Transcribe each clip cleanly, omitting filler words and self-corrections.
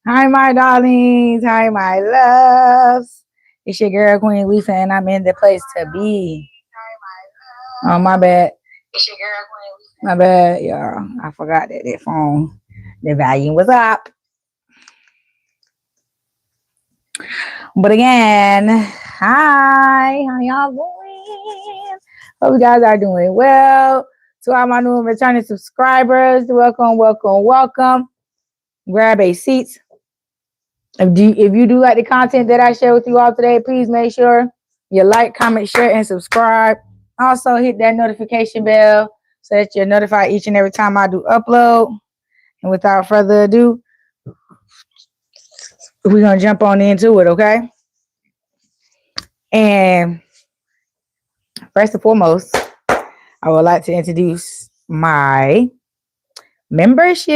Hi, my darlings. Hi, my loves. It's your girl, Queen Lisa, and I'm in the place to be. Oh, my bad. My bad, y'all. I forgot that phone, the volume was up. But again, hi. How y'all doing? Hope you guys are doing well. To all my new and returning subscribers, welcome, welcome, welcome. Grab a seat. If you do like the content that I share with you all today, please make sure you like, comment, share, and subscribe. Also, hit that notification bell so that you're notified each and every time I do upload. And without further ado, we're going to jump on into it, okay? And first and foremost, I would like to introduce my memberships.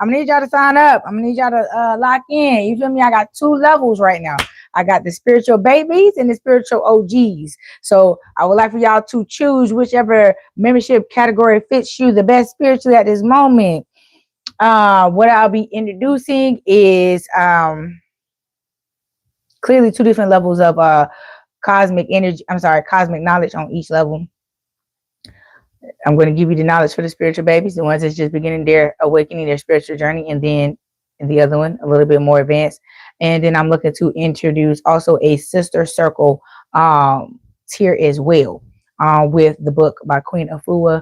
I'm gonna need y'all to sign up. I'm gonna need y'all to lock in. You feel me? I got 2 levels right now. I got the spiritual babies and the spiritual OGs. So I would like for y'all to choose whichever membership category fits you the best spiritually at this moment. What I'll be introducing is clearly 2 different levels of cosmic energy. I'm sorry, cosmic knowledge on each level. I'm going to give you the knowledge for the spiritual babies, the ones that's just beginning their awakening, their spiritual journey, and then the other one, a little bit more advanced. And then I'm looking to introduce also a sister circle tier as well, with the book by Queen Afua,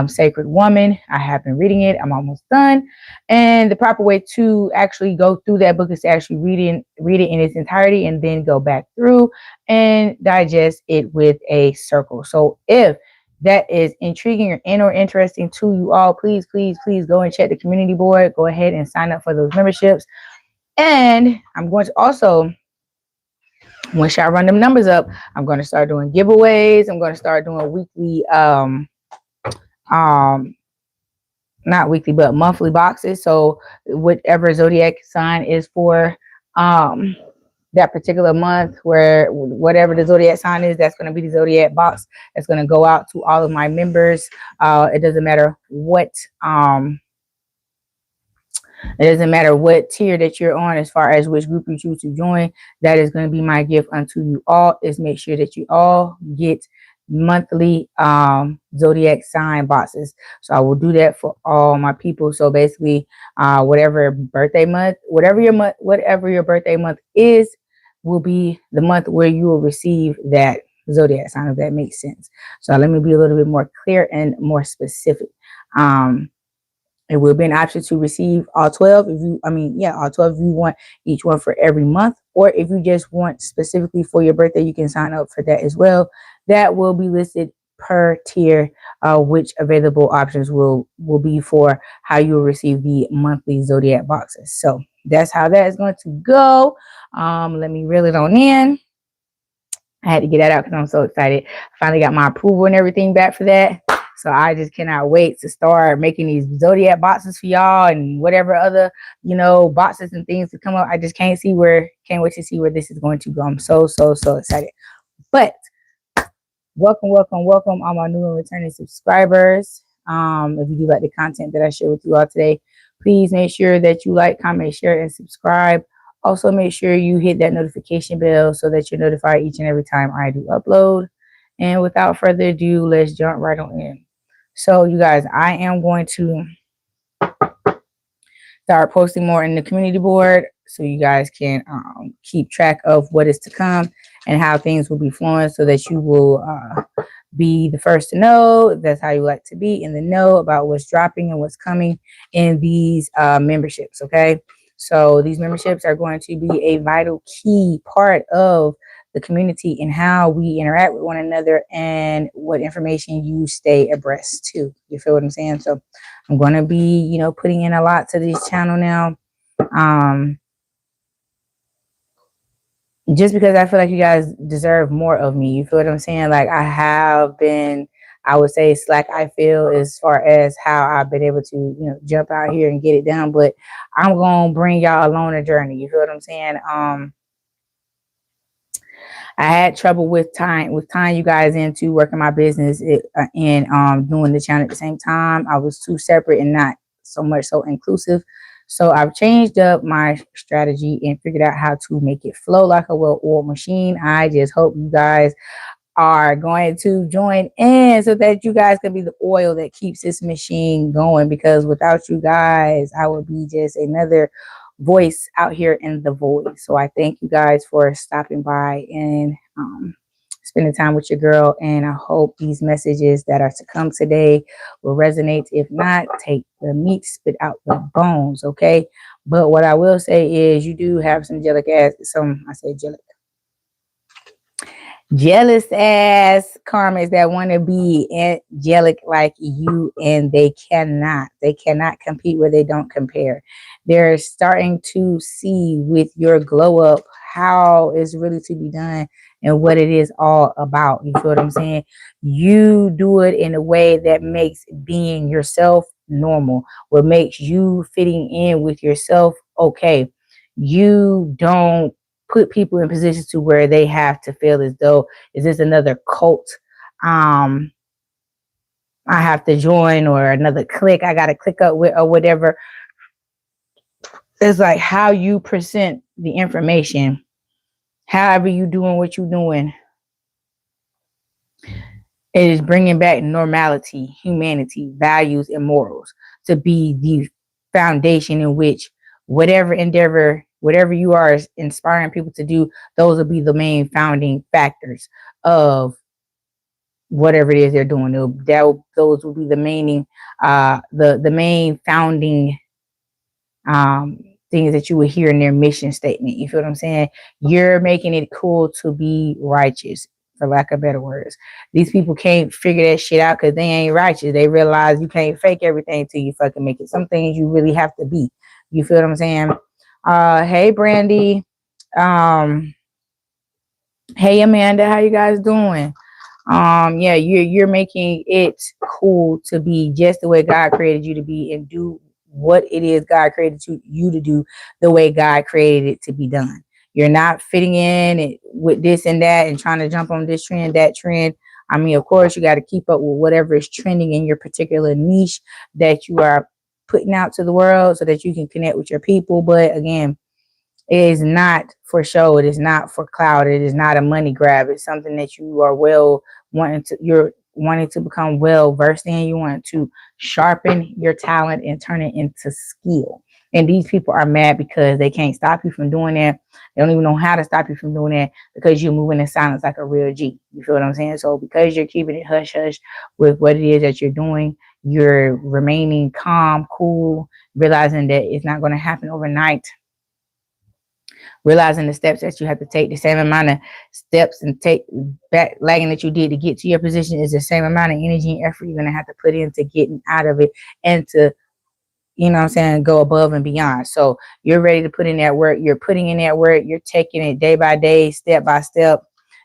Sacred Woman. I have been reading it. I'm almost done. And the proper way to actually go through that book is to actually read it in its entirety and then go back through and digest it with a circle. So if that is intriguing or interesting to you all, please go and check the community board. Go ahead and sign up for those memberships. And I'm going to also, once I run them numbers up, I'm going to start doing giveaways. I'm going to start doing weekly, not weekly, but monthly boxes. So whatever zodiac sign is for, that particular month, where whatever the zodiac sign is, that's going to be the zodiac box that's going to go out to all of my members. It doesn't matter what tier that you're on, as far as which group you choose to join. That is going to be my gift unto you all, is make sure that you all get monthly zodiac sign boxes. So I will do that for all my people. So basically, whatever your birthday month is, will be the month where you will receive that zodiac sign, if that makes sense. So let me be a little bit more clear and more specific. It will be an option to receive all 12 all 12 if you want each one for every month, or if you just want specifically for your birthday, you can sign up for that as well. That will be listed per tier, which available options will be for how you will receive the monthly zodiac boxes. So that's how that is going to go. Let me reel it on in. I had to get that out because I'm so excited. I finally got my approval and everything back for that. So I just cannot wait to start making these zodiac boxes for y'all, and whatever other, boxes and things to come up. I just can't wait to see where this is going to go. I'm so excited. But welcome all my new and returning subscribers. If you do like the content that I share with you all today, please make sure that you like, comment, share, and subscribe. Also, make sure you hit that notification bell so that you're notified each and every time I do upload. And without further ado, let's jump right on in. So, you guys, I am going to start posting more in the community board so you guys can keep track of what is to come and how things will be flowing, so that you will be the first to know. That's how you like to be in the know about what's dropping and what's coming in these memberships. Okay. So these memberships are going to be a vital key part of the community and how we interact with one another, and what information you stay abreast to. You feel what I'm saying? So I'm going to be, putting in a lot to this channel now. Just because I feel like you guys deserve more of me. You feel what I'm saying? Like, I have been, I would say, slack, I feel, as far as how I've been able to, jump out here and get it done. But I'm going to bring y'all along a journey. You feel what I'm saying? I had trouble with tying you guys into working my business and doing the channel at the same time. I was too separate and not so much so inclusive. So I've changed up my strategy and figured out how to make it flow like a well-oiled machine. I just hope you guys are going to join in so that you guys can be the oil that keeps this machine going, because without you guys, I would be just another voice out here in the void. So I thank you guys for stopping by and spending time with your girl, and I hope these messages that are to come today will resonate. If not, take the meat, spit out the bones, okay? But what I will say is you do have some jealous ass karmics that want to be angelic like you, and they cannot compete where they don't compare. They're starting to see with your glow up how it's really to be done and what it is all about. You feel what I'm saying? You do it in a way that makes being yourself normal, what makes you fitting in with yourself okay. You don't put people in positions to where they have to feel as though, is this another cult I have to join, or another clique I got to click up with, or whatever. It's like how you present the information, however you doing what you doing, it is bringing back normality, humanity, values, and morals to be the foundation in which whatever endeavor, whatever you are inspiring people to do, those will be the main founding factors of whatever it is they're doing. Those will be the main founding things that you would hear in their mission statement. You feel what I'm saying? You're making it cool to be righteous, for lack of better words. These people can't figure that shit out because they ain't righteous. They realize you can't fake everything till you fucking make it. Some things you really have to be. You feel what I'm saying? Hey Brandy. Hey Amanda, how you guys doing? Yeah, you're making it cool to be just the way God created you to be, and do what it is God created you to do the way God created it to be done. You're not fitting in with this and that and trying to jump on this trend, that trend. I mean, of course, you got to keep up with whatever is trending in your particular niche that you are putting out to the world so that you can connect with your people. But again, it is not for show. It is not for clout. It is not a money grab. It's something that you are you're wanting to become well versed in. You want to sharpen your talent and turn it into skill. And these people are mad because they can't stop you from doing that. They don't even know how to stop you from doing that, because you're moving in silence like a real G. You feel what I'm saying? So because you're keeping it hush hush with what it is that you're doing, you're remaining calm, cool, realizing that it's not going to happen overnight. Realizing the steps that you have to take, the same amount of steps and take back lagging that you did to get to your position is the same amount of energy and effort you're going to have to put into getting out of it, and to, you know what I'm saying, go above and beyond. So you're ready to put in that work. You're putting in that work. You're taking it day by day, step by step.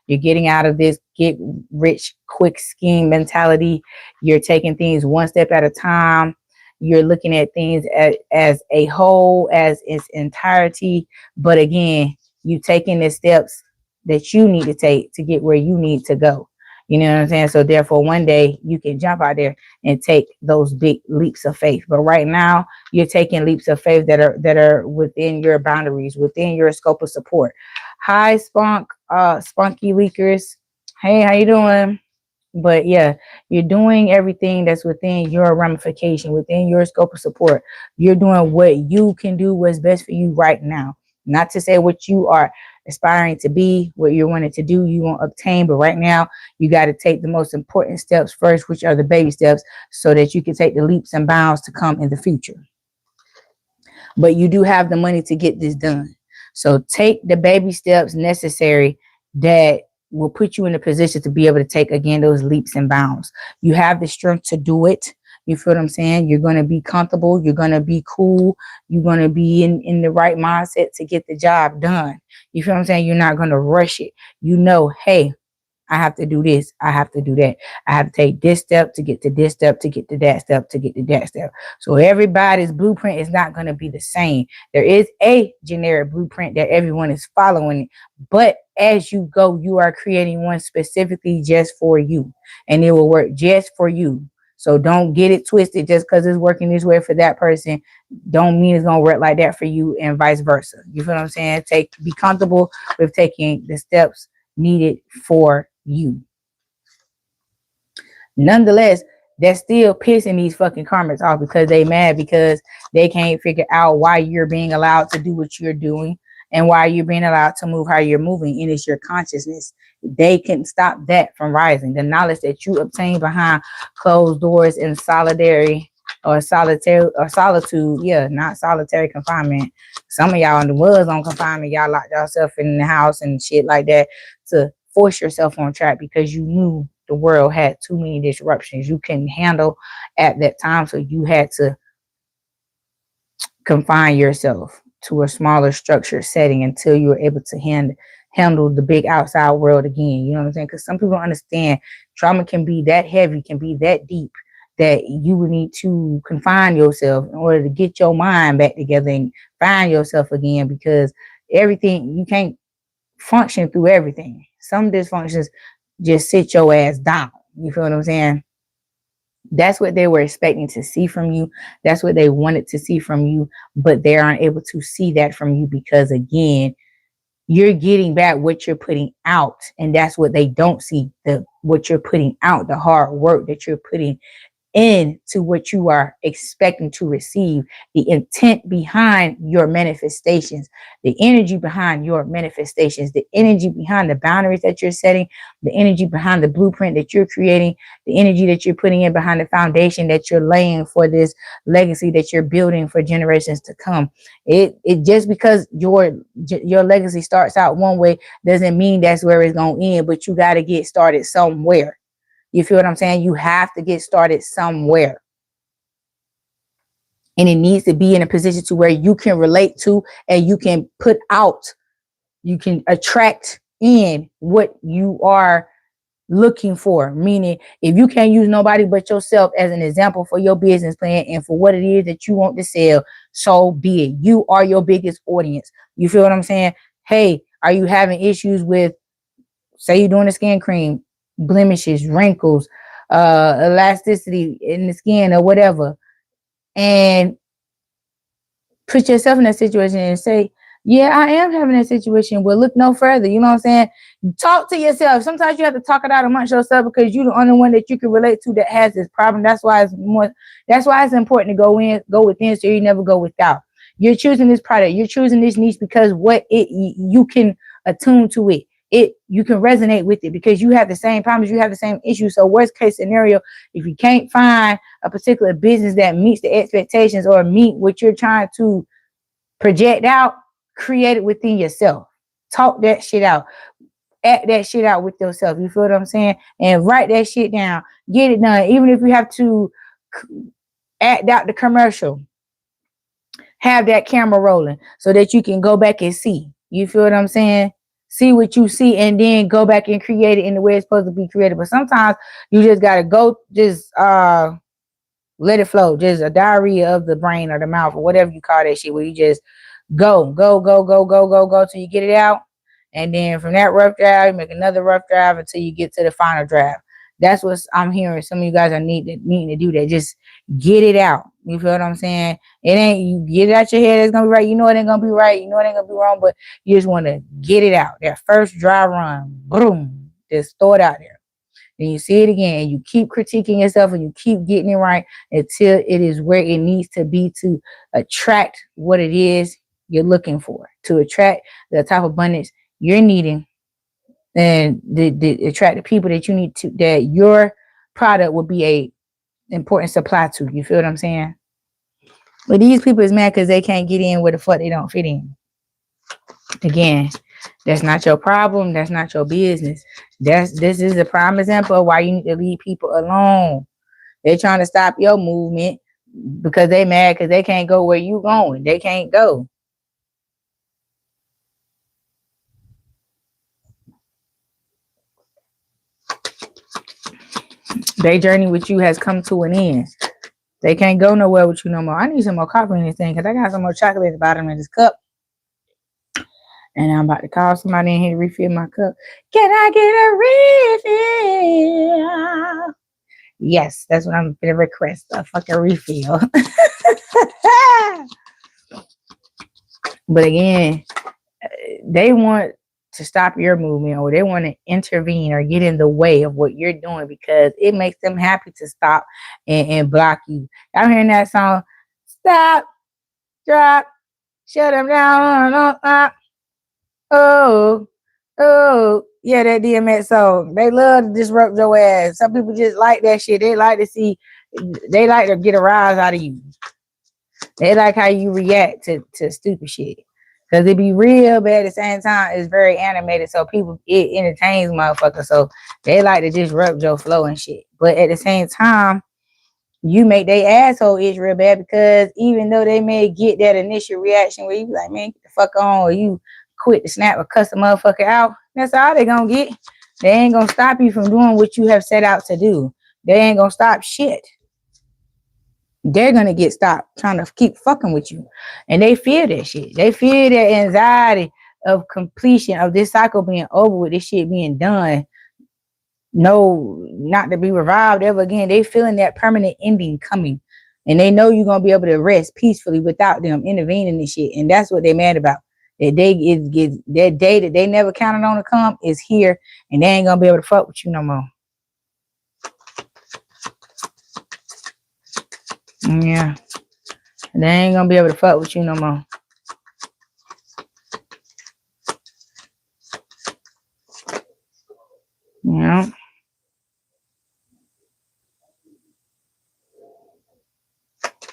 You're getting out of this get rich quick scheme mentality. You're taking things one step at a time. You're looking at things as a whole, as its entirety. But again, you taking the steps that you need to take to get where you need to go. You know what I'm saying? So therefore, one day you can jump out there and take those big leaps of faith. But right now, you're taking leaps of faith that are within your boundaries, within your scope of support. Hi, Spunky Leakers. Hey, how you doing? But yeah, you're doing everything that's within your ramification, within your scope of support. You're doing what you can do, what's best for you right now. Not to say what you are aspiring to be, what you're wanting to do, you won't obtain. But right now, you got to take the most important steps first, which are the baby steps, so that you can take the leaps and bounds to come in the future. But you do have the money to get this done. So take the baby steps necessary that will put you in a position to be able to take, again, those leaps and bounds. You have the strength to do it. You feel what I'm saying? You're going to be comfortable. You're going to be cool. You're going to be in the right mindset to get the job done. You feel what I'm saying? You're not going to rush it. You know, hey, I have to do this. I have to do that. I have to take this step to get to this step, to get to that step, to get to that step. So everybody's blueprint is not going to be the same. There is a generic blueprint that everyone is following. But as you go, you are creating one specifically just for you. And it will work just for you. So don't get it twisted. Just because it's working this way for that person don't mean it's gonna work like that for you, and vice versa. You feel what I'm saying? Be comfortable with taking the steps needed for you. Nonetheless, that's still pissing these fucking karmics off because they mad because they can't figure out why you're being allowed to do what you're doing and why you're being allowed to move how you're moving. And it's your consciousness. They can stop that from rising. The knowledge that you obtain behind closed doors in solitary or solitary or solitude. Yeah, not solitary confinement. Some of y'all was on confinement. Y'all locked yourself in the house and shit like that to force yourself on track because you knew the world had too many disruptions you couldn't handle at that time. So you had to confine yourself to a smaller structured setting until you were able to handle the big outside world again. You know what I'm saying? Because some people don't understand trauma can be that heavy, can be that deep, that you would need to confine yourself in order to get your mind back together and find yourself again, because everything, you can't function through everything. Some dysfunctions just sit your ass down. You feel what I'm saying? That's what they were expecting to see from you. That's what they wanted to see from you, but they aren't able to see that from you because, again, you're getting back what you're putting out, and that's what they don't see. What you're putting out, the hard work that you're putting into what you are expecting to receive, the intent behind your manifestations, the energy behind your manifestations, the energy behind the boundaries that you're setting, the energy behind the blueprint that you're creating, the energy that you're putting in behind the foundation that you're laying for this legacy that you're building for generations to come. It just because your legacy starts out one way doesn't mean that's where it's going to end, but you got to get started somewhere. You feel what I'm saying? You have to get started somewhere. And it needs to be in a position to where you can relate to and you can put out, you can attract in what you are looking for. Meaning, if you can't use nobody but yourself as an example for your business plan and for what it is that you want to sell, so be it. You are your biggest audience. You feel what I'm saying? Hey, are you having issues with, say you're doing a skin cream, blemishes, wrinkles, elasticity in the skin or whatever, and put yourself in that situation and say, yeah, I am having that situation. Well, look no further. You know what I'm saying? Talk to yourself. Sometimes you have to talk it out amongst yourself because you're the only one that you can relate to that has this problem. That's why it's important to go within, so you never go without. You're choosing this product. You're choosing this niche because you can attune to it. You can resonate with it because you have the same problems, you have the same issues. So worst case scenario, if you can't find a particular business that meets the expectations or meet what you're trying to project out, create it within yourself. Talk that shit out. Act that shit out with yourself. You feel what I'm saying? And write that shit down. Get it done. Even if you have to act out the commercial, have that camera rolling so that you can go back and see. You feel what I'm saying? See what you see and then go back and create it in the way it's supposed to be created. But sometimes you just gotta go, just let it flow. Just a diarrhea of the brain or the mouth or whatever you call that shit, where you just go till you get it out. And then from that rough drive, you make another rough drive until you get to the final drive. That's what I'm hearing. Some of you guys are needing to do that. Just get it out. You feel what I'm saying? It ain't, you get it out your head, it's gonna be right. You know it ain't gonna be right. You know it ain't gonna be wrong, but you just want to get it out. That first dry run, boom, just throw it out there. Then you see it again, and you keep critiquing yourself and you keep getting it right until it is where it needs to be to attract what it is you're looking for, to attract the type of abundance you're needing, and attract the people that you need to, that your product will be a important supply to. You feel what I'm saying? But these people is mad because they can't get in where the fuck they don't fit in. Again, that's not your problem. That's not your business. This is a prime example of why you need to leave people alone. They're trying to stop your movement because they mad because they can't go where you going. They can't go. Their journey with you has come to an end. They can't go nowhere with you no more. I need some more coffee in this thing because I got some more chocolate at the bottom of this cup. And I'm about to call somebody in here to refill my cup. Can I get a refill? Yes, that's what I'm gonna request, a fucking refill. But again, they want to stop your movement, or they want to intervene or get in the way of what you're doing because it makes them happy to stop and block you. I'm hearing that song, stop, drop, shut them down. Oh, oh, yeah, that DMX song. They love to disrupt your ass. Some people just like that shit. They like to see, they like to get a rise out of you. They like how you react to stupid shit. Cause it be real, but at the same time, it's very animated. So people, it entertains motherfuckers. So they like to disrupt your flow and shit. But at the same time, you make their asshole itch real bad because even though they may get that initial reaction where you be like, man, get the fuck on, or you quit to snap or cuss the motherfucker out, that's all they gonna get. They ain't gonna stop you from doing what you have set out to do. They ain't gonna stop shit. They're gonna get stopped trying to keep fucking with you. And they fear that shit. They fear that anxiety of completion of this cycle being over with, this shit being done. No, not to be revived ever again. They feeling that permanent ending coming. And they know you're gonna be able to rest peacefully without them intervening in shit. And that's what they're mad about. That day is that day that they never counted on to come is here, and they ain't gonna be able to fuck with you no more. Yeah. They ain't gonna be able to fuck with you no more. Yeah.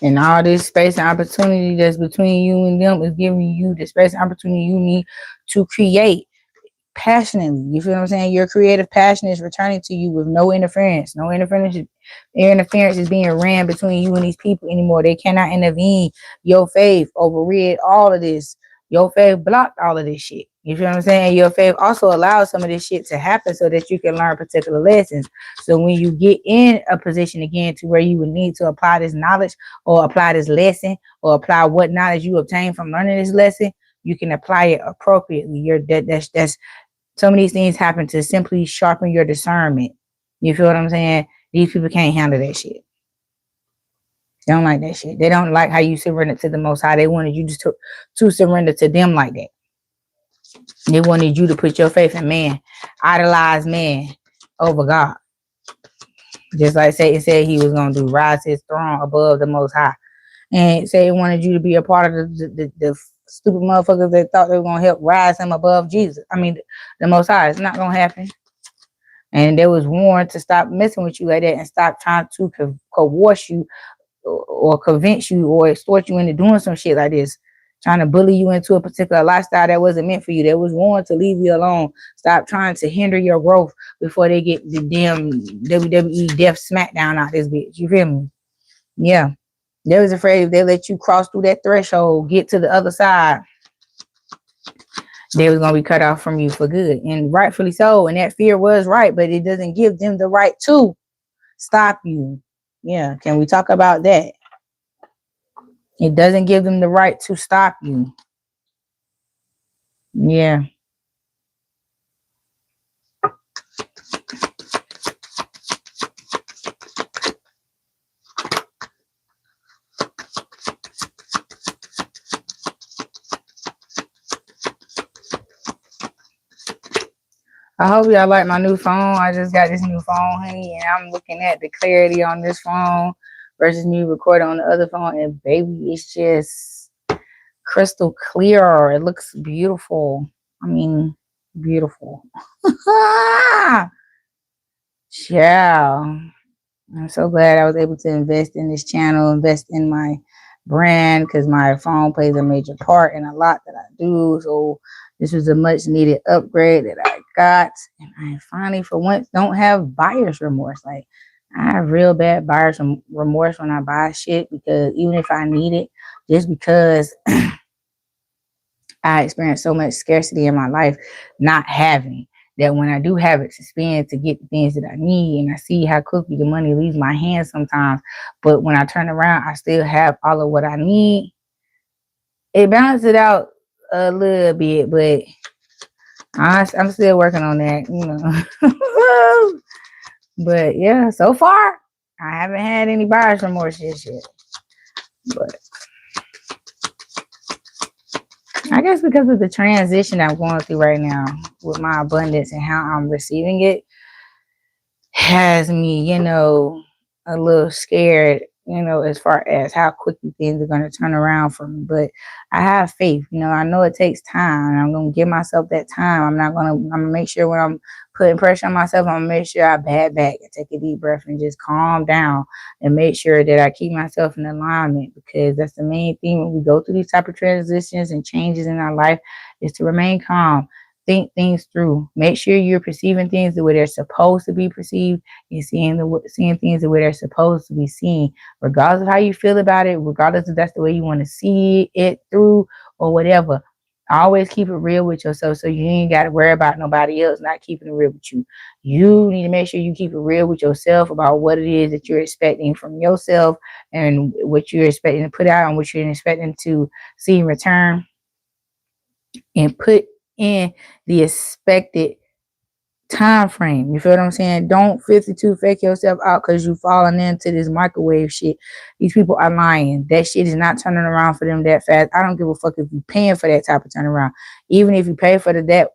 And all this space and opportunity that's between you and them is giving you the space and opportunity you need to create passionately. You feel what I'm saying? Your creative passion is returning to you with no interference. No interference. Interference is being ran between you and these people anymore. They cannot intervene. Your faith overrid all of this. Your faith blocked all of this shit. You feel what I'm saying? Your faith also allows some of this shit to happen so that you can learn particular lessons. So when you get in a position again to where you would need to apply this knowledge or apply this lesson or apply what knowledge you obtained from learning this lesson, you can apply it appropriately. That's some of these things happen to simply sharpen your discernment. You feel what I'm saying? These people can't handle that shit. They don't like that shit. They don't like how you surrender to the Most High. They wanted you to surrender to them like that. They wanted you to put your faith in man, idolize man over God. Just like Satan said he was going to do, rise his throne above the Most High. And Satan wanted you to be a part of the stupid motherfuckers that thought they were going to help rise him above Jesus. I mean, the Most High. It's not going to happen. And they was warned to stop messing with you like that and stop trying to coerce you or convince you or extort you into doing some shit like this. Trying to bully you into a particular lifestyle that wasn't meant for you. That was warned to leave you alone. Stop trying to hinder your growth before they get the damn WWE Death Smackdown out this bitch. You feel me? Yeah. They was afraid if they let you cross through that threshold, get to the other side, they was going to be cut off from you for good. And rightfully so. And that fear was right, but it doesn't give them the right to stop you. Yeah. Can we talk about that? It doesn't give them the right to stop you. Yeah. I hope y'all like my new phone. I just got this new phone, honey, and I'm looking at the clarity on this phone versus me recording on the other phone. And baby, it's just crystal clear. It looks beautiful. I mean, beautiful. Yeah. I'm so glad I was able to invest in this channel, invest in my brand, because my phone plays a major part in a lot that I do. So this was a much needed upgrade that I got. And I finally, for once, don't have buyer's remorse. Like, I have real bad buyer's remorse when I buy shit, because even if I need it, just because I experienced so much scarcity in my life, not having, that when I do have it to spend to get the things that I need, and I see how quickly the money leaves my hands sometimes, but when I turn around, I still have all of what I need. It balances it out a little bit, but I'm still working on that, you know. But yeah, so far, I haven't had any buyer's remorse yet. But I guess because of the transition I'm going through right now with my abundance and how I'm receiving it has me, you know, a little scared, you know, as far as how quickly things are going to turn around for me. But I have faith, you know, I know it takes time. I'm going to give myself that time. I'm going to make sure when I'm putting pressure on myself, I'm going to make sure I bat back and take a deep breath and just calm down and make sure that I keep myself in alignment, because that's the main thing when we go through these type of transitions and changes in our life, is to remain calm. Think things through. Make sure you're perceiving things the way they're supposed to be perceived and seeing things the way they're supposed to be seen, regardless of how you feel about it, regardless if that's the way you want to see it through or whatever. Always keep it real with yourself, so you ain't got to worry about nobody else not keeping it real with you. You need to make sure you keep it real with yourself about what it is that you're expecting from yourself and what you're expecting to put out and what you're expecting to see in return, and put in the expected time frame. You feel what I'm saying? Don't 52 fake yourself out because you falling into this microwave shit. These people are lying. That shit is not turning around for them that fast. I don't give a fuck if you're paying for that type of turnaround. Even if you pay for that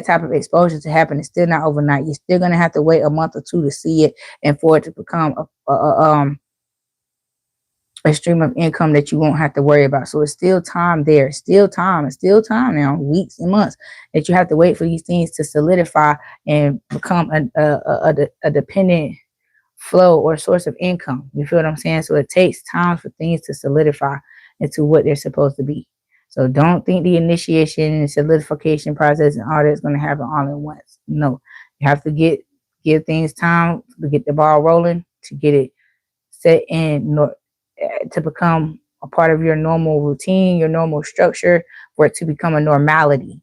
type of exposure to happen, it's still not overnight. You're still gonna have to wait a month or two to see it and for it to become a stream of income that you won't have to worry about. So it's still time there. It's still time now, weeks and months, that you have to wait for these things to solidify and become a dependent flow or source of income. You feel what I'm saying? So it takes time for things to solidify into what they're supposed to be. So don't think the initiation and solidification process and all that's going to happen all at once. No, you have to give things time to get the ball rolling, to get it set in, to become a part of your normal routine, your normal structure, for it to become a normality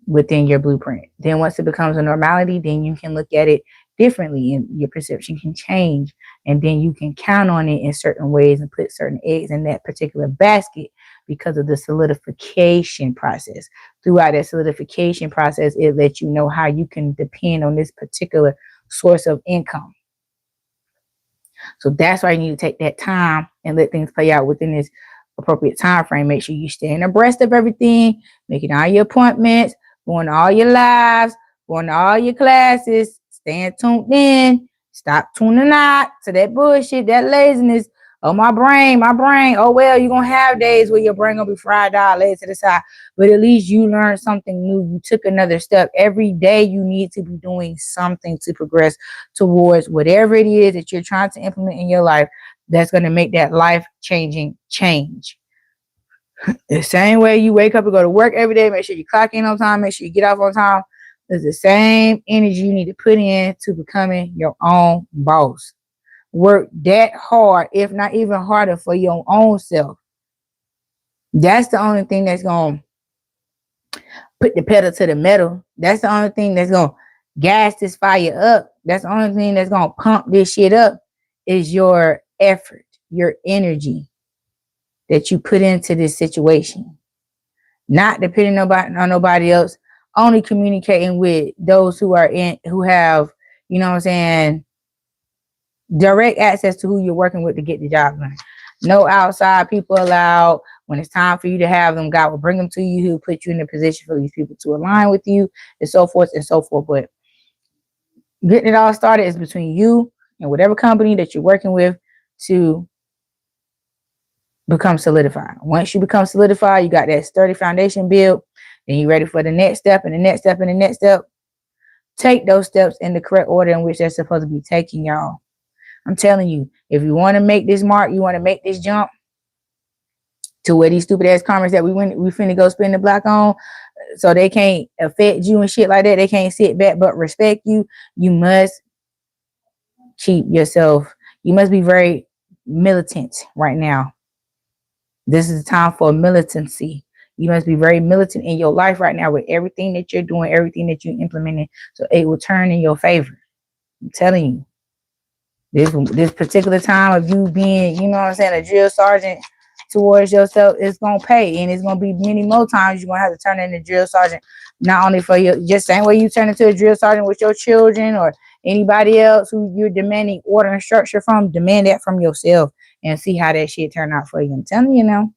within your blueprint. Then once it becomes a normality, then you can look at it differently and your perception can change, and then you can count on it in certain ways and put certain eggs in that particular basket because of the solidification process. Throughout that solidification process, it lets you know how you can depend on this particular source of income. So that's why you need to take that time and let things play out within this appropriate time frame. Make sure you stay abreast of everything, making all your appointments, going to all your lives, going to all your classes, staying tuned in, stop tuning out to that bullshit, that laziness. Oh, my brain. Oh, well, you're going to have days where your brain going to be fried out, laid to the side. But at least you learned something new. You took another step. Every day you need to be doing something to progress towards whatever it is that you're trying to implement in your life that's going to make that life-changing change. The same way you wake up and go to work every day, make sure you clock in on time, make sure you get off on time. There's the same energy you need to put in to becoming your own boss. Work that hard, if not even harder, for your own self. That's the only thing that's going to put the pedal to the metal. That's the only thing that's going to gas this fire up. That's the only thing that's going to pump this shit up, is your effort, your energy that you put into this situation. Not depending on nobody else, only communicating with those who have, you know what I'm saying, direct access to who you're working with to get the job done. No outside people allowed. When it's time for you to have them, God will bring them to you. He'll put you in a position for these people to align with you, and so forth and so forth. But getting it all started is between you and whatever company that you're working with to become solidified. Once you become solidified, you got that sturdy foundation built, then you're ready for the next step and the next step and the next step. Take those steps in the correct order in which they're supposed to be taken, y'all. I'm telling you, if you want to make this mark, you want to make this jump to where these stupid ass karmics that we finna go spin the block on, so they can't affect you and shit like that. They can't sit back but respect you. You must keep yourself. You must be very militant right now. This is the time for militancy. You must be very militant in your life right now with everything that you're doing, everything that you're implementing, so it will turn in your favor. I'm telling you. This particular time of you being, you know what I'm saying, a drill sergeant towards yourself, it's going to pay. And it's going to be many more times you're going to have to turn into a drill sergeant, not only for your, just same way you turn into a drill sergeant with your children or Anybody else who you're demanding order and structure from, demand that from yourself and see how that shit turn out for you. I'm telling you now,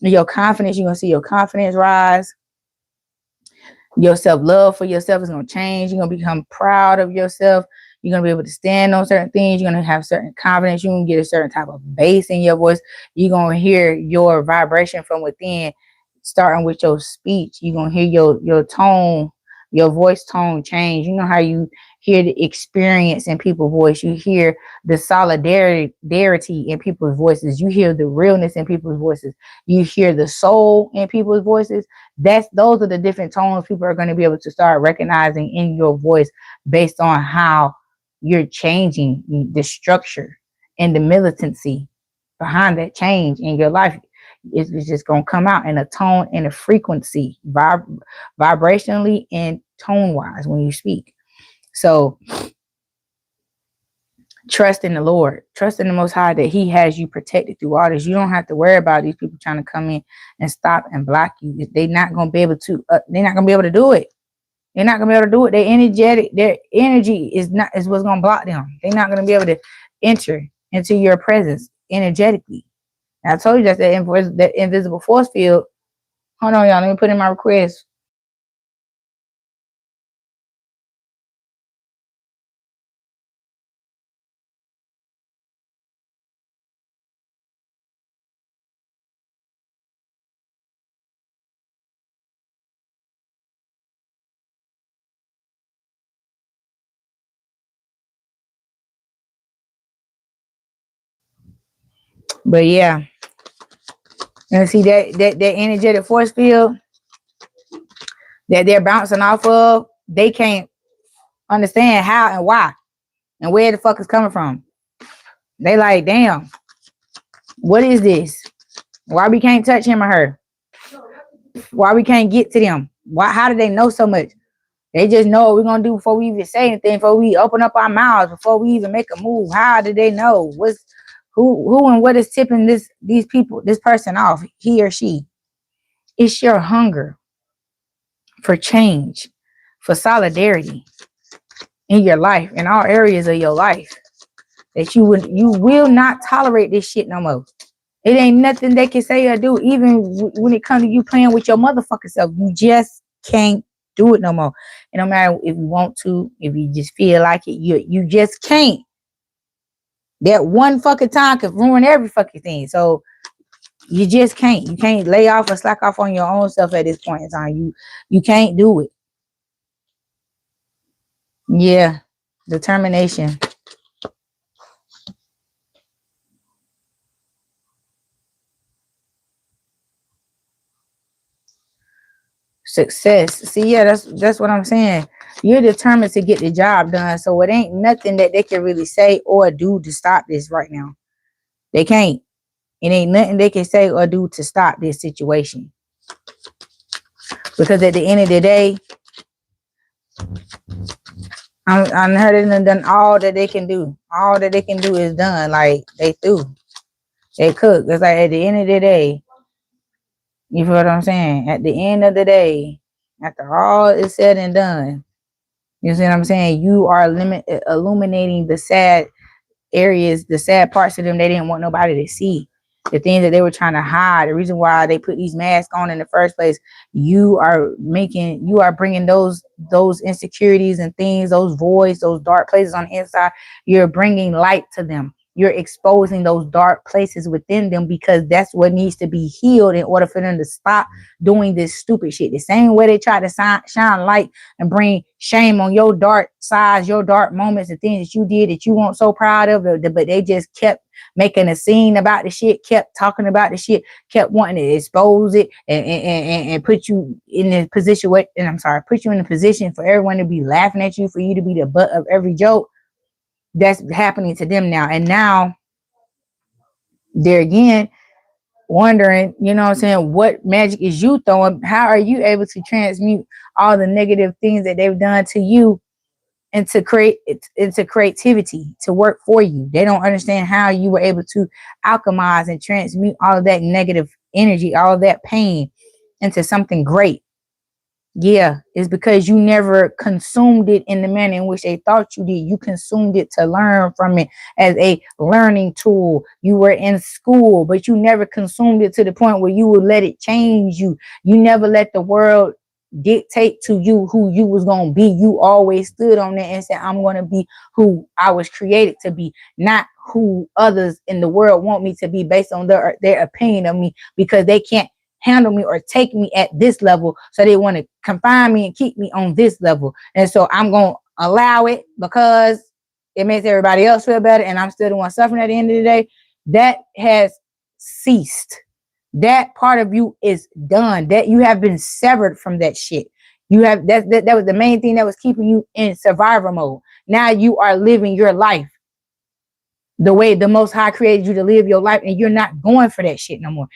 your confidence, you're gonna see your confidence rise. Your self-love for yourself is going to change. You're going to become proud of yourself. You're going to be able to stand on certain things. You're going to have certain confidence. You're going to get a certain type of bass in your voice. You're going to hear your vibration from within, starting with your speech. You're going to hear your tone, your voice tone change. You know how you hear the experience in people's voice. You hear the solidarity in people's voices. You hear the realness in people's voices. You hear the soul in people's voices. Those are the different tones people are going to be able to start recognizing in your voice based on how you're changing the structure and the militancy behind that change in your life. It's just going to come out in a tone and a frequency, vibrationally and tone wise when you speak. So trust in the Lord, trust in the Most High that He has you protected through all this. You don't have to worry about these people trying to come in and stop and block you. They're not going to be able to. They're not going to be able to do it. They're not going to be able to do it. Their energy is what's going to block them. They're not going to be able to enter into your presence energetically. And I told you that invisible force field. Hold on, y'all. Let me put in my request. But yeah, and see that energetic force field that they're bouncing off of, they can't understand how and why and where the fuck is coming from. They like, damn, what is this? Why we can't touch him or her? Why we can't get to them? Why? How do they know so much? They just know what we're gonna do before we even say anything, before we open up our mouths, before we even make a move. How do they know who and what is tipping this person off? He or she. It's your hunger for change, for solidarity in your life, in all areas of your life. That you will not tolerate this shit no more. It ain't nothing they can say or do, even when it comes to you playing with your motherfucking self. You just can't do it no more. And no matter if you want to, if you just feel like it, you just can't. That one fucking time could ruin every fucking thing. So you just can't. You can't lay off or slack off on your own self at this point in time. You can't do it. Yeah. Determination. Success. See, yeah, that's what I'm saying. You're determined to get the job done. So it ain't nothing that they can really say or do to stop this right now. They can't. It ain't nothing they can say or do to stop this situation. Because at the end of the day, I'm heard it and done all that they can do. All that they can do is done. Like, they through. They cook. It's like at the end of the day, you feel what I'm saying? At the end of the day, after all is said and done, you see what I'm saying? You are illuminating the sad areas, the sad parts of them they didn't want nobody to see. The things that they were trying to hide. The reason why they put these masks on in the first place. You are bringing those insecurities and things, those voids, those dark places on the inside. You're bringing light to them. You're exposing those dark places within them, because that's what needs to be healed in order for them to stop doing this stupid shit. The same way they try to shine light and bring shame on your dark sides, your dark moments, and things that you did that you weren't so proud of, but they just kept making a scene about the shit, kept talking about the shit, kept wanting to expose it and put you in a position put you in a position for everyone to be laughing at you, for you to be the butt of every joke. That's happening to them now. And now they're again wondering, you know what I'm saying, what magic is you throwing? How are you able to transmute all the negative things that they've done to you into creativity to work for you? They don't understand how you were able to alchemize and transmute all of that negative energy, all of that pain into something great. Yeah, it's because you never consumed it in the manner in which they thought you did. You consumed it to learn from it as a learning tool. You were in school, but you never consumed it to the point where you would let it change you. You never let the world dictate to you who you was going to be. You always stood on that and said, I'm going to be who I was created to be, not who others in the world want me to be based on their opinion of me, because they can't handle me or take me at this level, so they want to confine me and keep me on this level. And so I'm going to allow it because it makes everybody else feel better, and I'm still the one suffering at the end of the day. That has ceased. That part of you is done. That you have been severed from that shit. You have that was the main thing that was keeping you in survivor mode. Now you are living your life the way the Most High created you to live your life, and you're not going for that shit no more.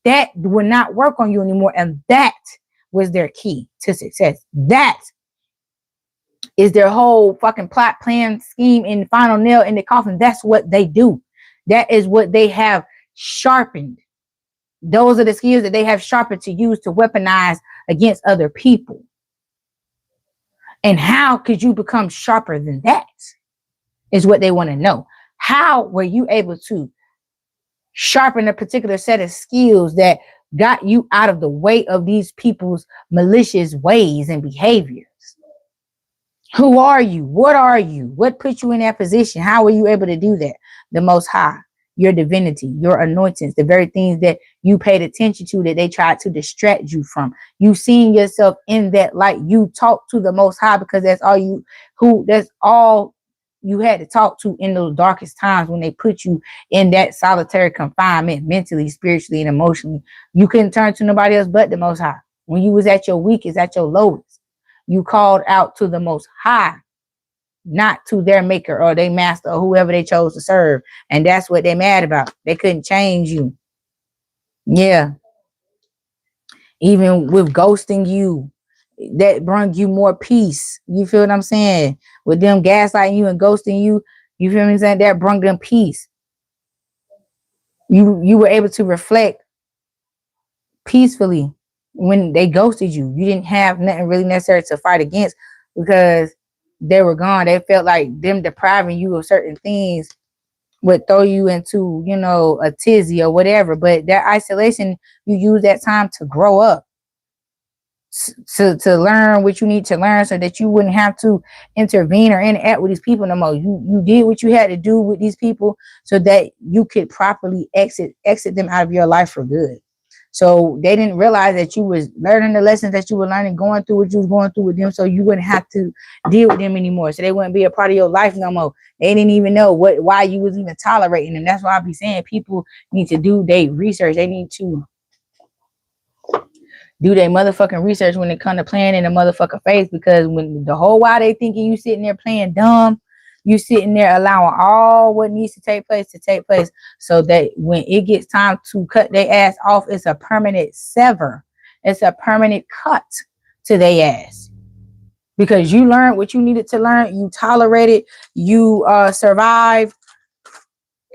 That will not work on you anymore. And that was their key to success. That is their whole fucking plot, plan, scheme, and final nail in the coffin. That's what they do. That is what they have sharpened. Those are the skills that they have sharpened to use to weaponize against other people. And how could you become sharper than that? Is what they want to know. How were you able to sharpen a particular set of skills that got you out of the way of these people's malicious ways and behaviors? Who are you? What are you? What put you in that position? How were you able to do that? The Most High, your divinity, your anointings, the very things that you paid attention to that they tried to distract you from. You seeing yourself in that light. You talk to the Most High because that's all you had to talk to in those darkest times when they put you in that solitary confinement, mentally, spiritually, and emotionally. You couldn't turn to nobody else but the Most High. When you was at your weakest, at your lowest, you called out to the Most High, not to their maker or their master or whoever they chose to serve. And that's what they're mad about. They couldn't change you. Yeah. Even with ghosting you, that brought you more peace. You feel what I'm saying? With them gaslighting you and ghosting you, you feel what I'm saying? That brought them peace. You were able to reflect peacefully when they ghosted you. You didn't have nothing really necessary to fight against because they were gone. They felt like them depriving you of certain things would throw you into, a tizzy or whatever. But that isolation, you use that time to grow up. To learn what you need to learn so that you wouldn't have to intervene or interact with these people no more. You did what you had to do with these people so that you could properly exit them out of your life for good. So they didn't realize that you was learning the lessons that you were learning, going through what you was going through with them, so you wouldn't have to deal with them anymore. So they wouldn't be a part of your life no more. They didn't even know why you was even tolerating them. That's why I be saying people need to do their research. They need to do their motherfucking research when it comes to playing in the motherfucking face, because when the whole while they thinking you sitting there playing dumb, you sitting there allowing all what needs to take place, so that when it gets time to cut their ass off, it's a permanent sever. It's a permanent cut to their ass. Because you learned what you needed to learn, you tolerated, you survived,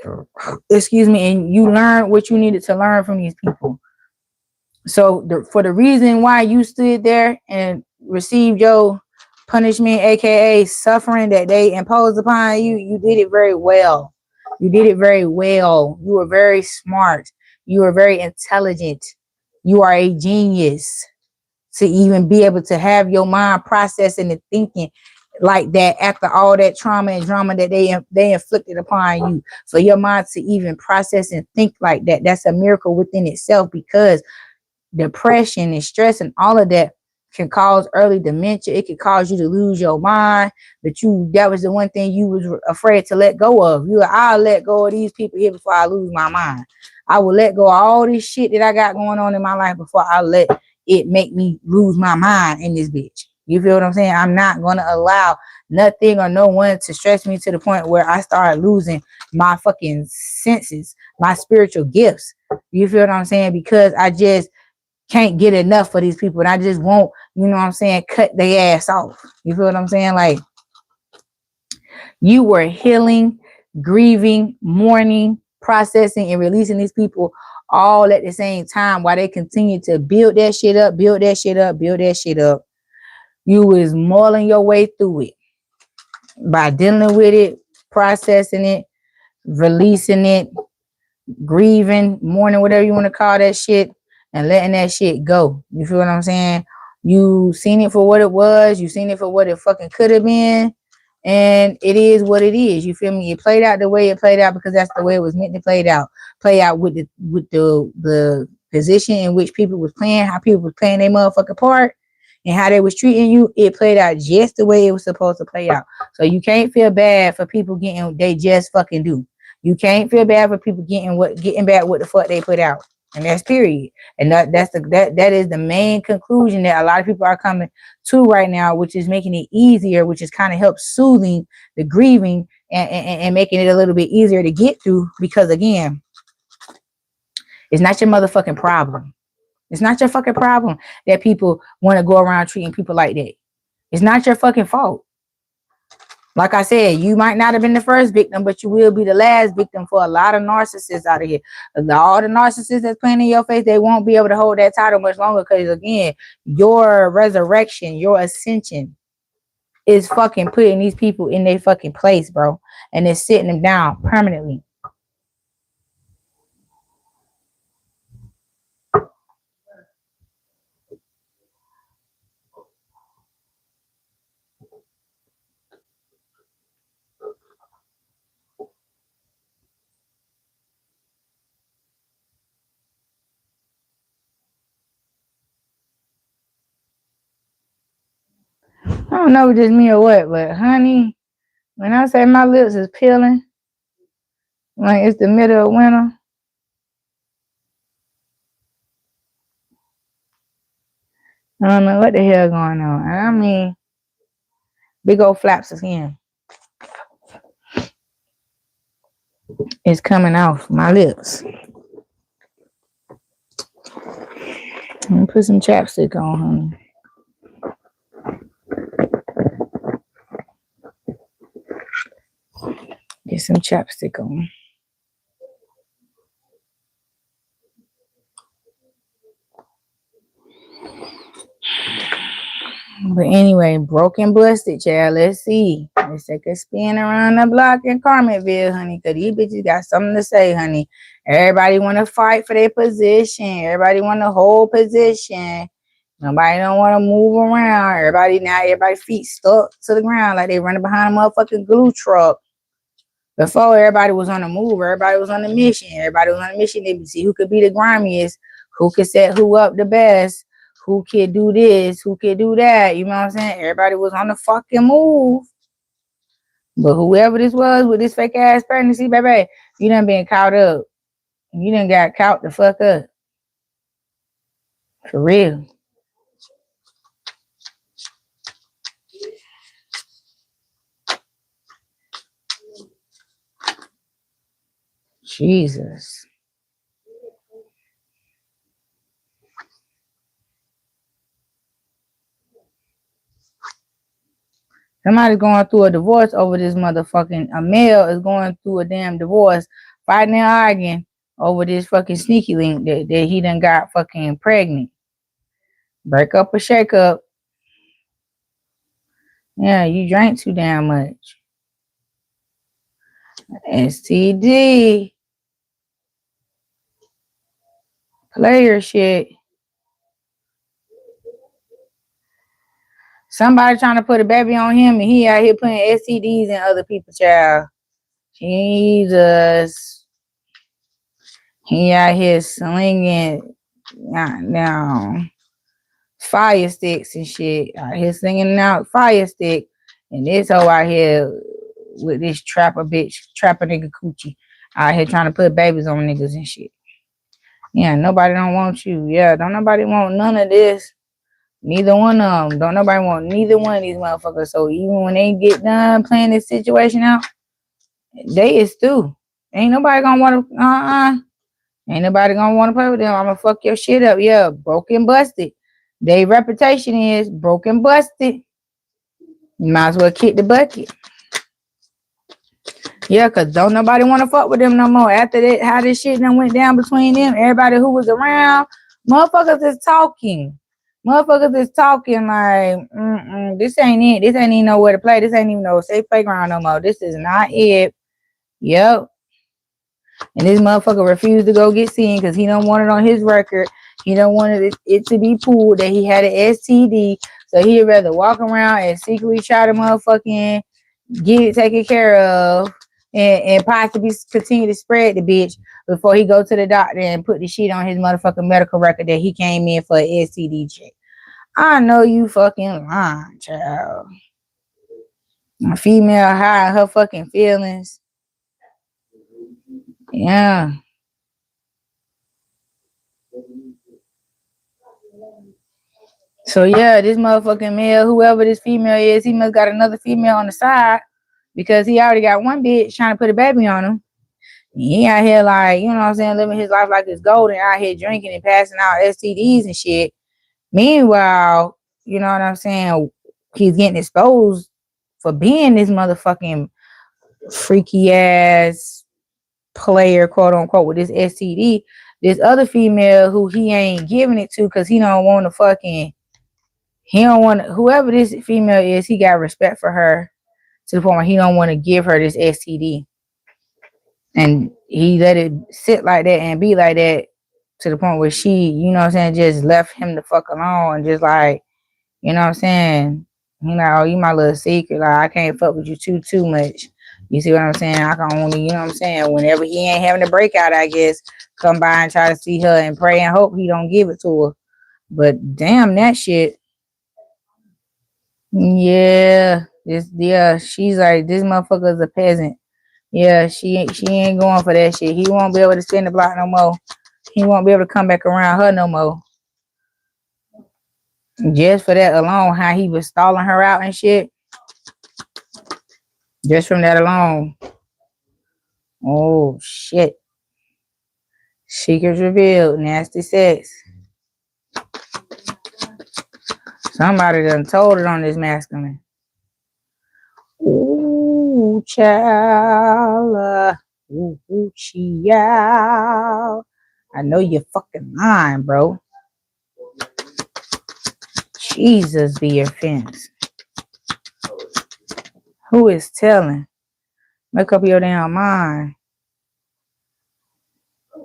and you learned what you needed to learn from these people. So for the reason why you stood there and received your punishment, aka suffering that they imposed upon you, you did it very well. You did it very well. You were very smart. You were very intelligent. You are a genius to even be able to have your mind processing and thinking like that after all that trauma and drama that they inflicted upon you. For your mind to even process and think like that, that's a miracle within itself, because depression and stress and all of that can cause early dementia. It could cause you to lose your mind. But that was the one thing you was afraid to let go of. I'll let go of these people here before I lose my mind. I will let go of all this shit that I got going on in my life before I let it make me lose my mind in this bitch. You feel what I'm saying? I'm not going to allow nothing or no one to stress me to the point where I start losing my fucking senses, my spiritual gifts. You feel what I'm saying? Because I just can't get enough for these people, and I just won't, cut their ass off. You feel what I'm saying? Like, you were healing, grieving, mourning, processing, and releasing these people all at the same time while they continue to build that shit up, build that shit up, build that shit up. You was mulling your way through it by dealing with it, processing it, releasing it, grieving, mourning, whatever you want to call that shit, and letting that shit go. You feel what I'm saying? You seen it for what it was. You seen it for what it fucking could have been. And it is what it is. You feel me? It played out the way it played out because that's the way it was meant to play out with the position in which people was playing, how people was playing their motherfucking part, and how they was treating you. It played out just the way it was supposed to play out. So you can't feel bad for people getting what they just fucking do. You can't feel bad for people getting back what the fuck they put out. And that's period. And that is the main conclusion that a lot of people are coming to right now, which is making it easier, which is kind of helps soothing the grieving and making it a little bit easier to get through. Because again, it's not your motherfucking problem. It's not your fucking problem that people want to go around treating people like that. It's not your fucking fault. Like I said, you might not have been the first victim, but you will be the last victim for a lot of narcissists out of here. All the narcissists that's playing in your face, they won't be able to hold that title much longer because, again, your resurrection, your ascension is fucking putting these people in their fucking place, bro. And it's sitting them down permanently. I don't know if it's just me or what, but honey, when I say my lips is peeling, like it's the middle of winter, I don't know what the hell going on. I mean, big old flaps of skin is coming off my lips. Let me put some chapstick on, honey. Get some chapstick on. But anyway, broken busted, child. Let's see. Let's take a spin around the block in Karmicville, honey. Because these bitches got something to say, honey. Everybody want to fight for their position. Everybody want to hold position. Nobody don't want to move around. Everybody's feet stuck to the ground like they running behind a motherfucking glue truck. Before, everybody was on the move. Everybody was on the mission. Everybody was on the mission to see who could be the grimiest, who could set who up the best, who could do this, who could do that. You know what I'm saying? Everybody was on the fucking move. But whoever this was with this fake ass pregnancy, baby, you done been caught up. You done got caught the fuck up. For real. Jesus. Somebody's going through a divorce over this motherfucking, a male is going through a damn divorce, fighting and arguing over this fucking sneaky link that he done got fucking pregnant. Break up or shake up. Yeah, you drank too damn much. STD. Player shit. Somebody trying to put a baby on him and he out here putting STDs in other people's child. Jesus. He out here slinging now fire sticks and shit. Out here slinging out fire stick. And this hoe out here with this trapper nigga coochie. Out here trying to put babies on niggas and shit. Yeah, nobody don't want you. Yeah, don't nobody want none of this. Neither one of them. Don't nobody want neither one of these motherfuckers. So even when they get done playing this situation out, they is through. Ain't nobody gonna want to, ain't nobody gonna want to play with them. I'm gonna fuck your shit up. Yeah, broken busted. Their reputation is broken busted. You might as well kick the bucket. Yeah, because don't nobody want to fuck with them no more. After that, how this shit done went down between them, everybody who was around, motherfuckers is talking. Motherfuckers is talking like, this ain't it. This ain't even nowhere to play. This ain't even no safe playground no more. This is not it. Yep. And this motherfucker refused to go get seen because he don't want it on his record. He don't want it to be pulled that he had an STD. So he'd rather walk around and secretly try to motherfucking get it taken care of and possibly continue to spread the bitch before he go to the doctor and put the shit on his motherfucking medical record that he came in for an STD check. I know you fucking lying, child. A female hiding her fucking feelings. Yeah. So yeah, this motherfucking male, whoever this female is, he must got another female on the side because he already got one bitch trying to put a baby on him. He out here like, you know what I'm saying, living his life like it's golden, out here drinking and passing out STDs and shit. Meanwhile, you know what I'm saying, he's getting exposed for being this motherfucking freaky ass player, quote unquote, with this STD. This other female who he ain't giving it to because he don't want to fucking, he don't want to, whoever this female is, he got respect for her to the point where he don't want to give her this STD. And he let it sit like that and be like that to the point where she, you know what I'm saying, just left him the fuck alone and just like, you know what I'm saying, you know, oh, you my little secret, like I can't fuck with you too much. You see what I'm saying? I can only, you know what I'm saying, whenever he ain't having a breakout, I guess, come by and try to see her and pray and hope he don't give it to her. But damn that shit. Yeah, she's like, this motherfucker's a peasant. Yeah, she ain't going for that shit. He won't be able to spin the block no more. He won't be able to come back around her no more. Just for that alone, how he was stalling her out and shit. Just from that alone. Oh shit. Secrets revealed. Nasty sex. Somebody done told it on this masculine. Ooh, child. Ooh, child. I know you're fucking lying, bro. Jesus be your fence. Who is telling? Make up your damn mind.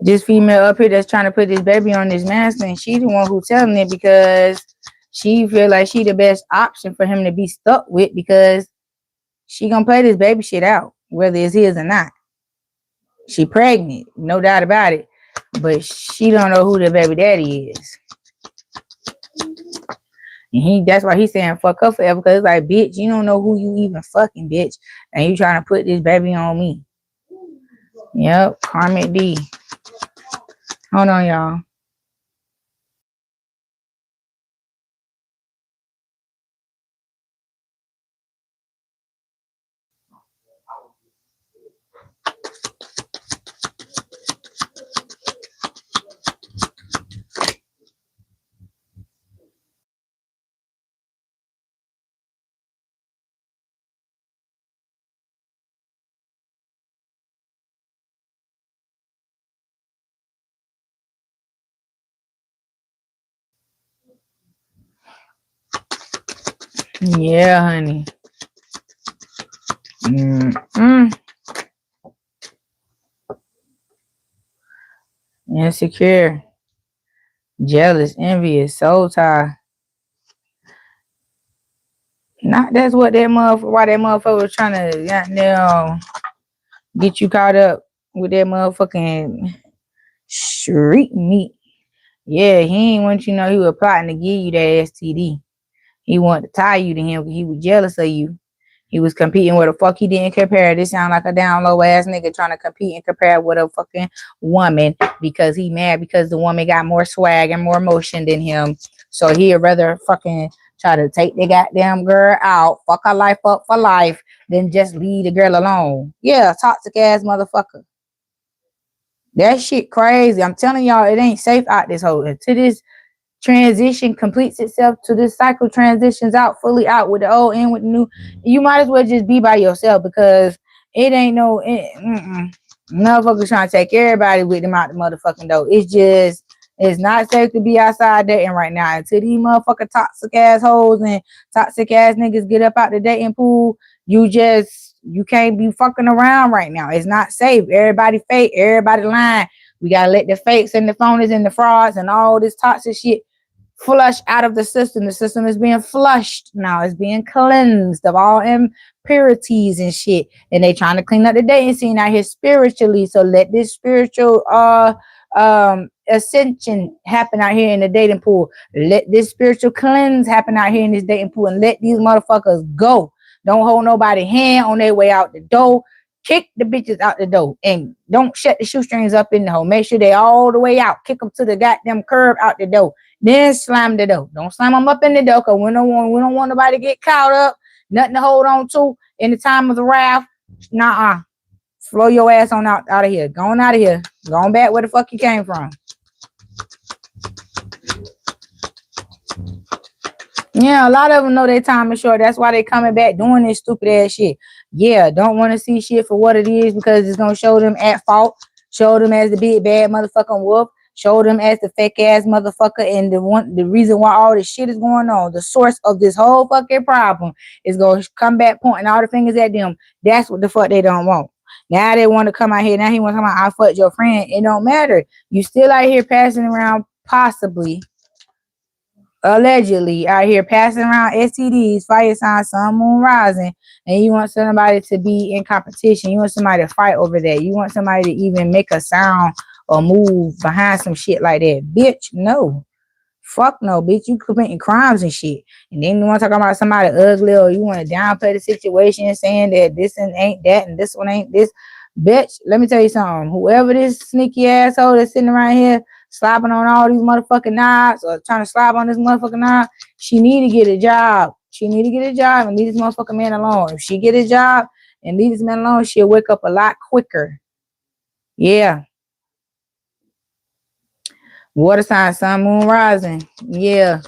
This female up here that's trying to put this baby on this masculine, she the one who telling it because she feel like she the best option for him to be stuck with because she gonna play this baby shit out, whether it's his or not. She pregnant, no doubt about it, but she don't know who the baby daddy is. And that's why he's saying fuck her forever, because it's like, bitch, you don't know who you even fucking, bitch, and you trying to put this baby on me. Yep, Karmic D. Hold on, y'all. Yeah, honey. Insecure, jealous, envious, soul tie. Not that's what that motherfucker. Why that motherfucker was trying to get you caught up with that motherfucking street meat. Yeah, he ain't want you to know he was plotting to give you that STD. He wanted to tie you to him because he was jealous of you. He was competing with a fuck he didn't compare. This sound like a down low ass nigga trying to compete and compare with a fucking woman because he mad because the woman got more swag and more motion than him. So he'd rather fucking try to take the goddamn girl out, fuck her life up for life, than just leave the girl alone. Yeah, toxic ass motherfucker. That shit crazy. I'm telling y'all, it ain't safe out this hole. To this transition completes itself, to this cycle transitions out fully out with the old and with the new, you might as well just be by yourself because it ain't motherfuckers trying to take everybody with them out the motherfucking door. It's just It's not safe to be outside dating right now. Until these motherfucking toxic assholes and toxic ass niggas get up out the dating pool, you can't be fucking around right now. It's not safe. Everybody fake. Everybody lying. We gotta let the fakes and the phonies and the frauds and all this toxic shit flush out of the system. The system is being flushed now. It's being cleansed of all impurities and shit. And they trying to clean up the dating scene out here spiritually. So let this spiritual ascension happen out here in the dating pool. Let this spiritual cleanse happen out here in this dating pool, and let these motherfuckers go. Don't hold nobody hand on their way out the door. Kick the bitches out the door, and don't shut the shoestrings up in the hole. Make sure they all the way out. Kick them to the goddamn curb out the door. Then slam the door. Don't slam them up in the door, because we don't want nobody to get caught up. Nothing to hold on to in the time of the wrath. Nah, slow your ass on out of here. Going out of here. Going back where the fuck you came from. Yeah, a lot of them know their time is short. That's why they coming back doing this stupid ass shit. Yeah, don't want to see shit for what it is, because it's gonna show them at fault, show them as the big bad motherfucking wolf, show them as the fake ass motherfucker, and the reason why all this shit is going on, the source of this whole fucking problem is gonna come back pointing all the fingers at them. That's what the fuck they don't want. Now they want to come out here. Now he want to come out, I fucked your friend. It don't matter. You still out here passing around, possibly, allegedly out here passing around STDs, fire sign, sun, moon, rising, and you want somebody to be in competition. You want somebody to fight over that. You want somebody to even make a sound or move behind some shit like that. Bitch, no. Fuck no, bitch. You committing crimes and shit. And then you want to talk about somebody ugly, or you want to downplay the situation, saying that this and ain't that and this one ain't this. Bitch, let me tell you something. Whoever this sneaky asshole that's sitting around here slopping on all these motherfucking knives, or trying to slap on this motherfucking knife, she need to get a job. She need to get a job and leave this motherfucking man alone. If she get a job and leave this man alone, she'll wake up a lot quicker. Yeah. Water sign, sun, moon, rising. Yeah.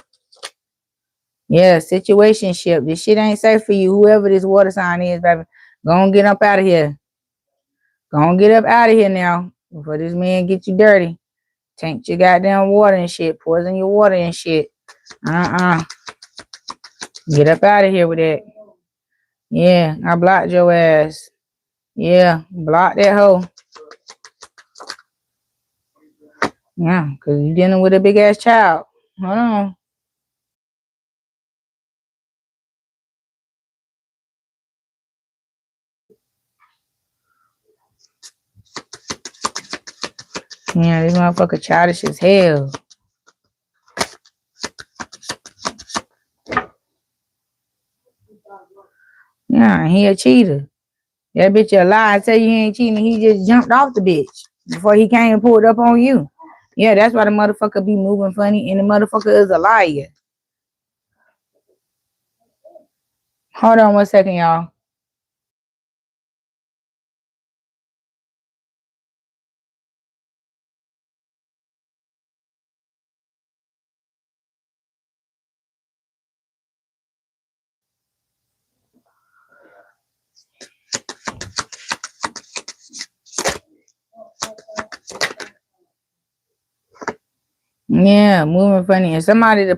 Yeah, situationship. This shit ain't safe for you. Whoever this water sign is, baby, go on, get up out of here. Go on, get up out of here now before this man get you dirty. Tank your goddamn water and shit. Poison your water and shit. Get up out of here with that. Yeah, I blocked your ass. Yeah, block that hoe. Yeah, because you dealing with a big ass child. Hold on. Yeah, this motherfucker childish as hell. Yeah, he a cheater. That bitch a lie. I tell you he ain't cheating. He just jumped off the bitch before he came and pulled up on you. Yeah, that's why the motherfucker be moving funny, and the motherfucker is a liar. Hold on 1 second, y'all. Yeah, moving funny. And somebody's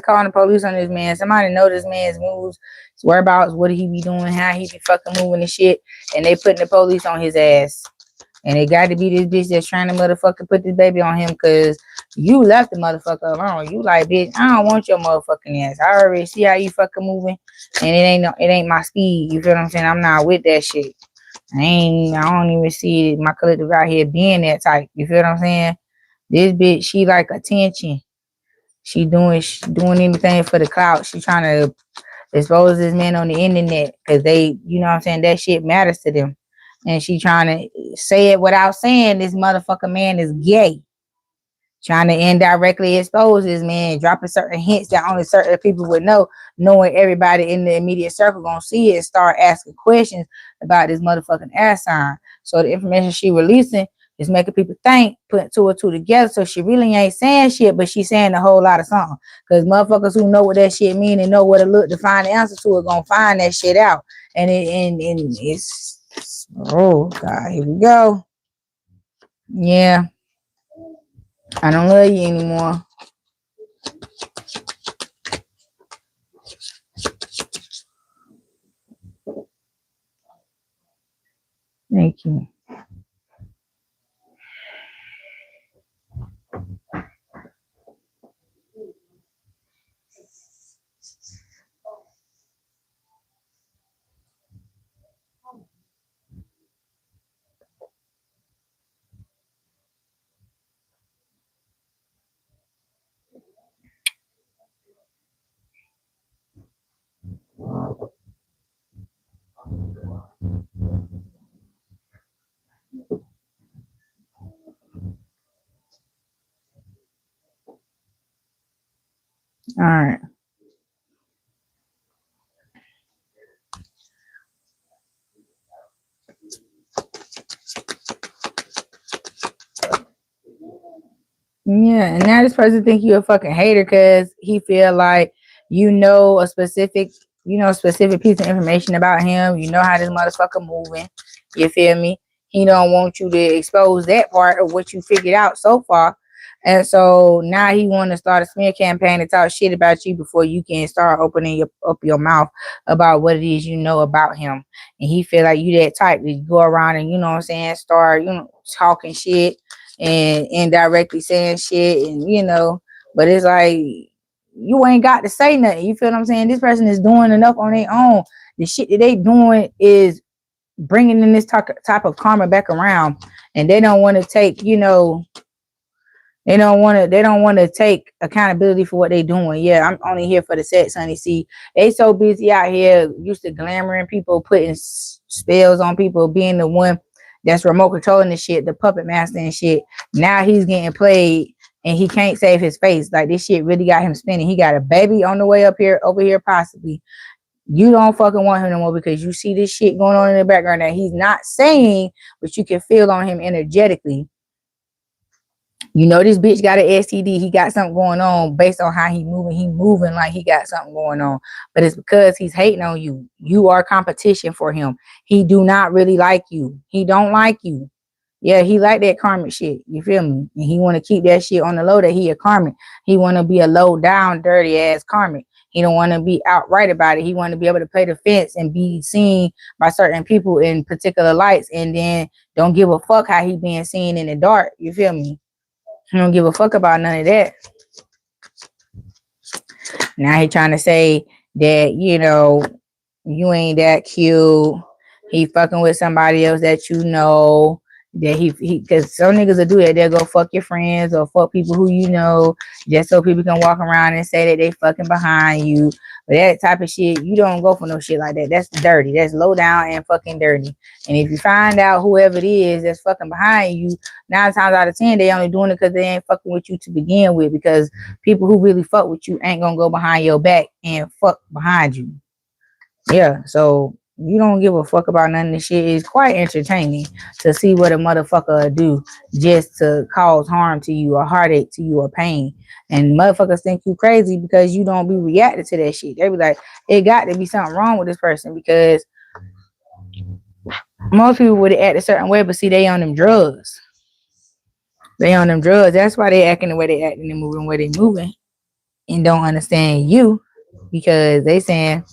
calling the police on this man. Somebody know this man's moves, his whereabouts, what he be doing, how he be fucking moving and shit. And they putting the police on his ass. And it got to be this bitch that's trying to motherfucking put this baby on him, because you left the motherfucker alone. You like, bitch, I don't want your motherfucking ass. I already see how you fucking moving, and it ain't my speed. You feel what I'm saying? I'm not with that shit. I don't even see my collective out here being that type. You feel what I'm saying? This bitch, she like attention. She doing anything for the clout. She trying to expose this man on the internet, because they, you know what I'm saying, that shit matters to them. And she trying to say it without saying this motherfucker man is gay. Trying to indirectly expose this man, dropping certain hints that only certain people would know, knowing everybody in the immediate circle gonna see it, start asking questions about this motherfucking ass sign. So the information she releasing is making people think, putting two or two together. So she really ain't saying shit, but she's saying a whole lot of something. Because motherfuckers who know what that shit mean and know what to look to find the answer to it, gonna find that shit out. And it's, oh God, here we go. Yeah. I don't love you anymore. Thank you. All right. Yeah, and now this person think you a fucking hater because he feel like you know a specific, specific piece of information about him. You know how this motherfucker moving. You feel me? He don't want you to expose that part of what you figured out so far. And so now he want to start a smear campaign to talk shit about you before you can start opening up your mouth about what it is you know about him. And he feel like you that type to go around and, start, talking shit and indirectly saying shit, and but it's like you ain't got to say nothing. You feel what I'm saying? This person is doing enough on their own. The shit that they doing is bringing in this type of karma back around, and they don't want to take, they don't want to take accountability for what they doing. Yeah, I'm only here for the sex, honey. See, they so busy out here used to glamoring people, putting spells on people, being the one that's remote controlling the shit, the puppet master and shit. Now he's getting played and he can't save his face. Like, this shit really got him spinning. He got a baby on the way over here possibly. You don't fucking want him no more because you see this shit going on in the background that he's not saying, but you can feel on him energetically. This bitch got an STD. He got something going on based on how he moving. He moving like he got something going on. But it's because he's hating on you. You are competition for him. He do not really like you. He don't like you. Yeah, he like that karmic shit. You feel me? And he want to keep that shit on the low that he a karmic. He want to be a low down, dirty ass karmic. He don't want to be outright about it. He want to be able to play the fence and be seen by certain people in particular lights, and then don't give a fuck how he being seen in the dark. You feel me? He don't give a fuck about none of that. Now he trying to say that, you ain't that cute. He fucking with somebody else that that he because some niggas will do that. They'll go fuck your friends or fuck people who just so people can walk around and say that they fucking behind you. But that type of shit, you don't go for no shit like that. That's dirty. That's low down and fucking dirty. And if you find out whoever it is that's fucking behind you, 9 times out of 10, they only doing it because they ain't fucking with you to begin with. Because people who really fuck with you ain't gonna go behind your back and fuck behind you. Yeah, so you don't give a fuck about none of this shit. It's quite entertaining to see what a motherfucker do just to cause harm to you or heartache to you or pain. And motherfuckers think you crazy because you don't be reacting to that shit. They be like, it got to be something wrong with this person, because most people would act a certain way, but see, they on them drugs. They on them drugs. That's why they acting the way they acting and moving the way they moving, and don't understand you, because they saying,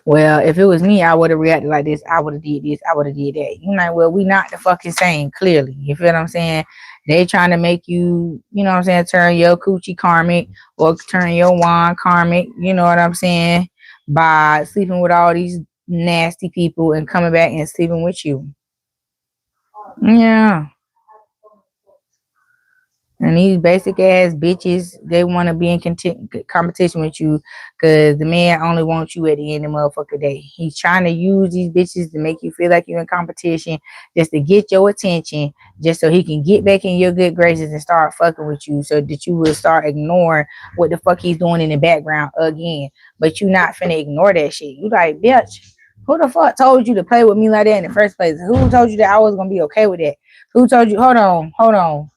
well, if it was me, I would have reacted like this. I would have did this. I would have did that. You're like, well, we not the fucking same, clearly. You feel what I'm saying? They trying to make you, turn your coochie karmic or turn your wand karmic, you know what I'm saying, by sleeping with all these nasty people and coming back and sleeping with you. Yeah. And these basic ass bitches, they want to be in competition with you because the man only wants you at the end of the motherfucking day. He's trying to use these bitches to make you feel like you're in competition, just to get your attention, just so he can get back in your good graces and start fucking with you, so that you will start ignoring what the fuck he's doing in the background again. But you not finna ignore that shit. You like, bitch, who the fuck told you to play with me like that in the first place? Who told you that I was going to be okay with that? Who told you? Hold on.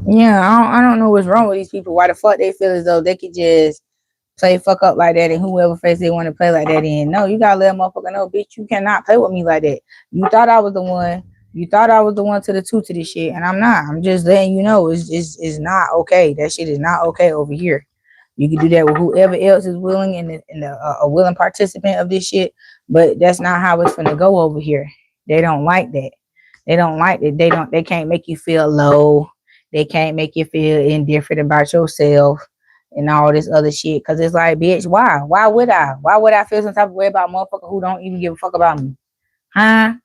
Yeah, I don't know what's wrong with these people. Why the fuck they feel as though they could just play fuck up like that and whoever face they want to play like that in. No, you gotta let a motherfucker know, bitch, you cannot play with me like that. You thought I was the one. You thought I was the one to the two to this shit, and I'm not. I'm just letting you know it's not okay. That shit is not okay over here. You can do that with whoever else is willing and a willing participant of this shit, but that's not how it's gonna go over here. They don't like that. They don't like it. They can't make you feel low. They can't make you feel indifferent about yourself and all this other shit. Cause it's like, bitch, why? Why would I? Why would I feel some type of way about a motherfucker who don't even give a fuck about me? Huh?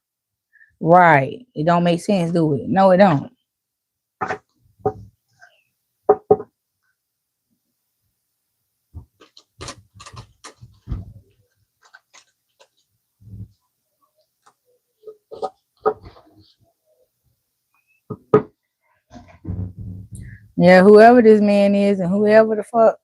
Right. It don't make sense, do it? No, it don't. Yeah, whoever this man is and whoever the fuck.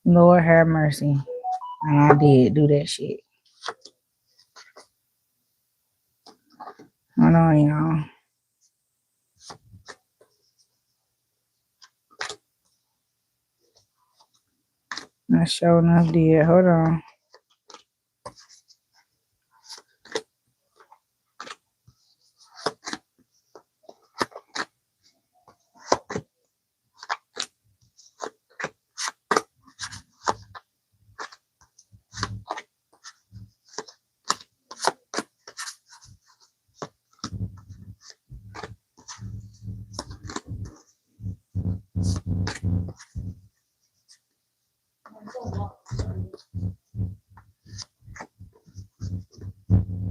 Lord have mercy. And I did do that shit. Hold on, y'all. I sure enough did. Hold on.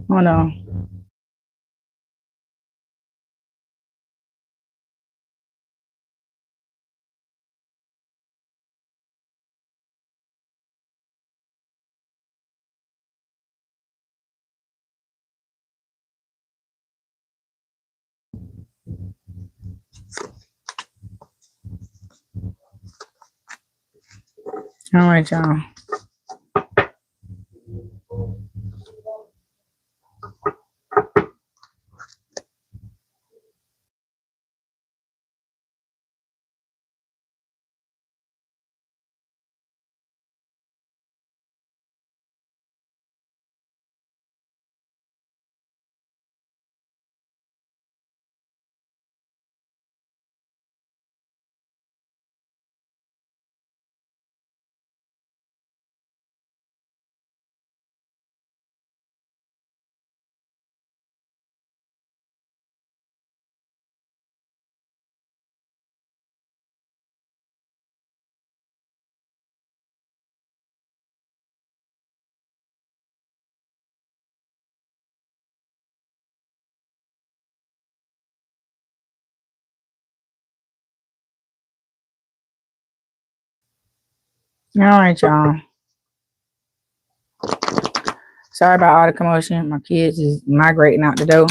Hold on. All right, y'all. All right, y'all. Sorry about all the commotion. My kids is migrating out the door.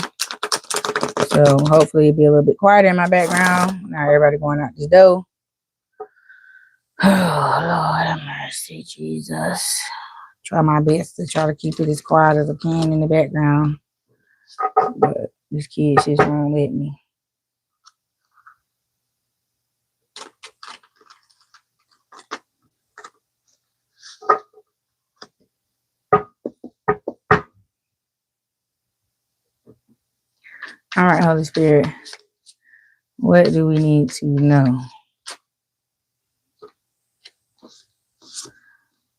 So hopefully it'll be a little bit quieter in my background. Now everybody going out this door. Oh, Lord have mercy, Jesus. Try my best to try to keep it as quiet as I can in the background. But these kids just won't let me. All right, Holy Spirit. What do we need to know?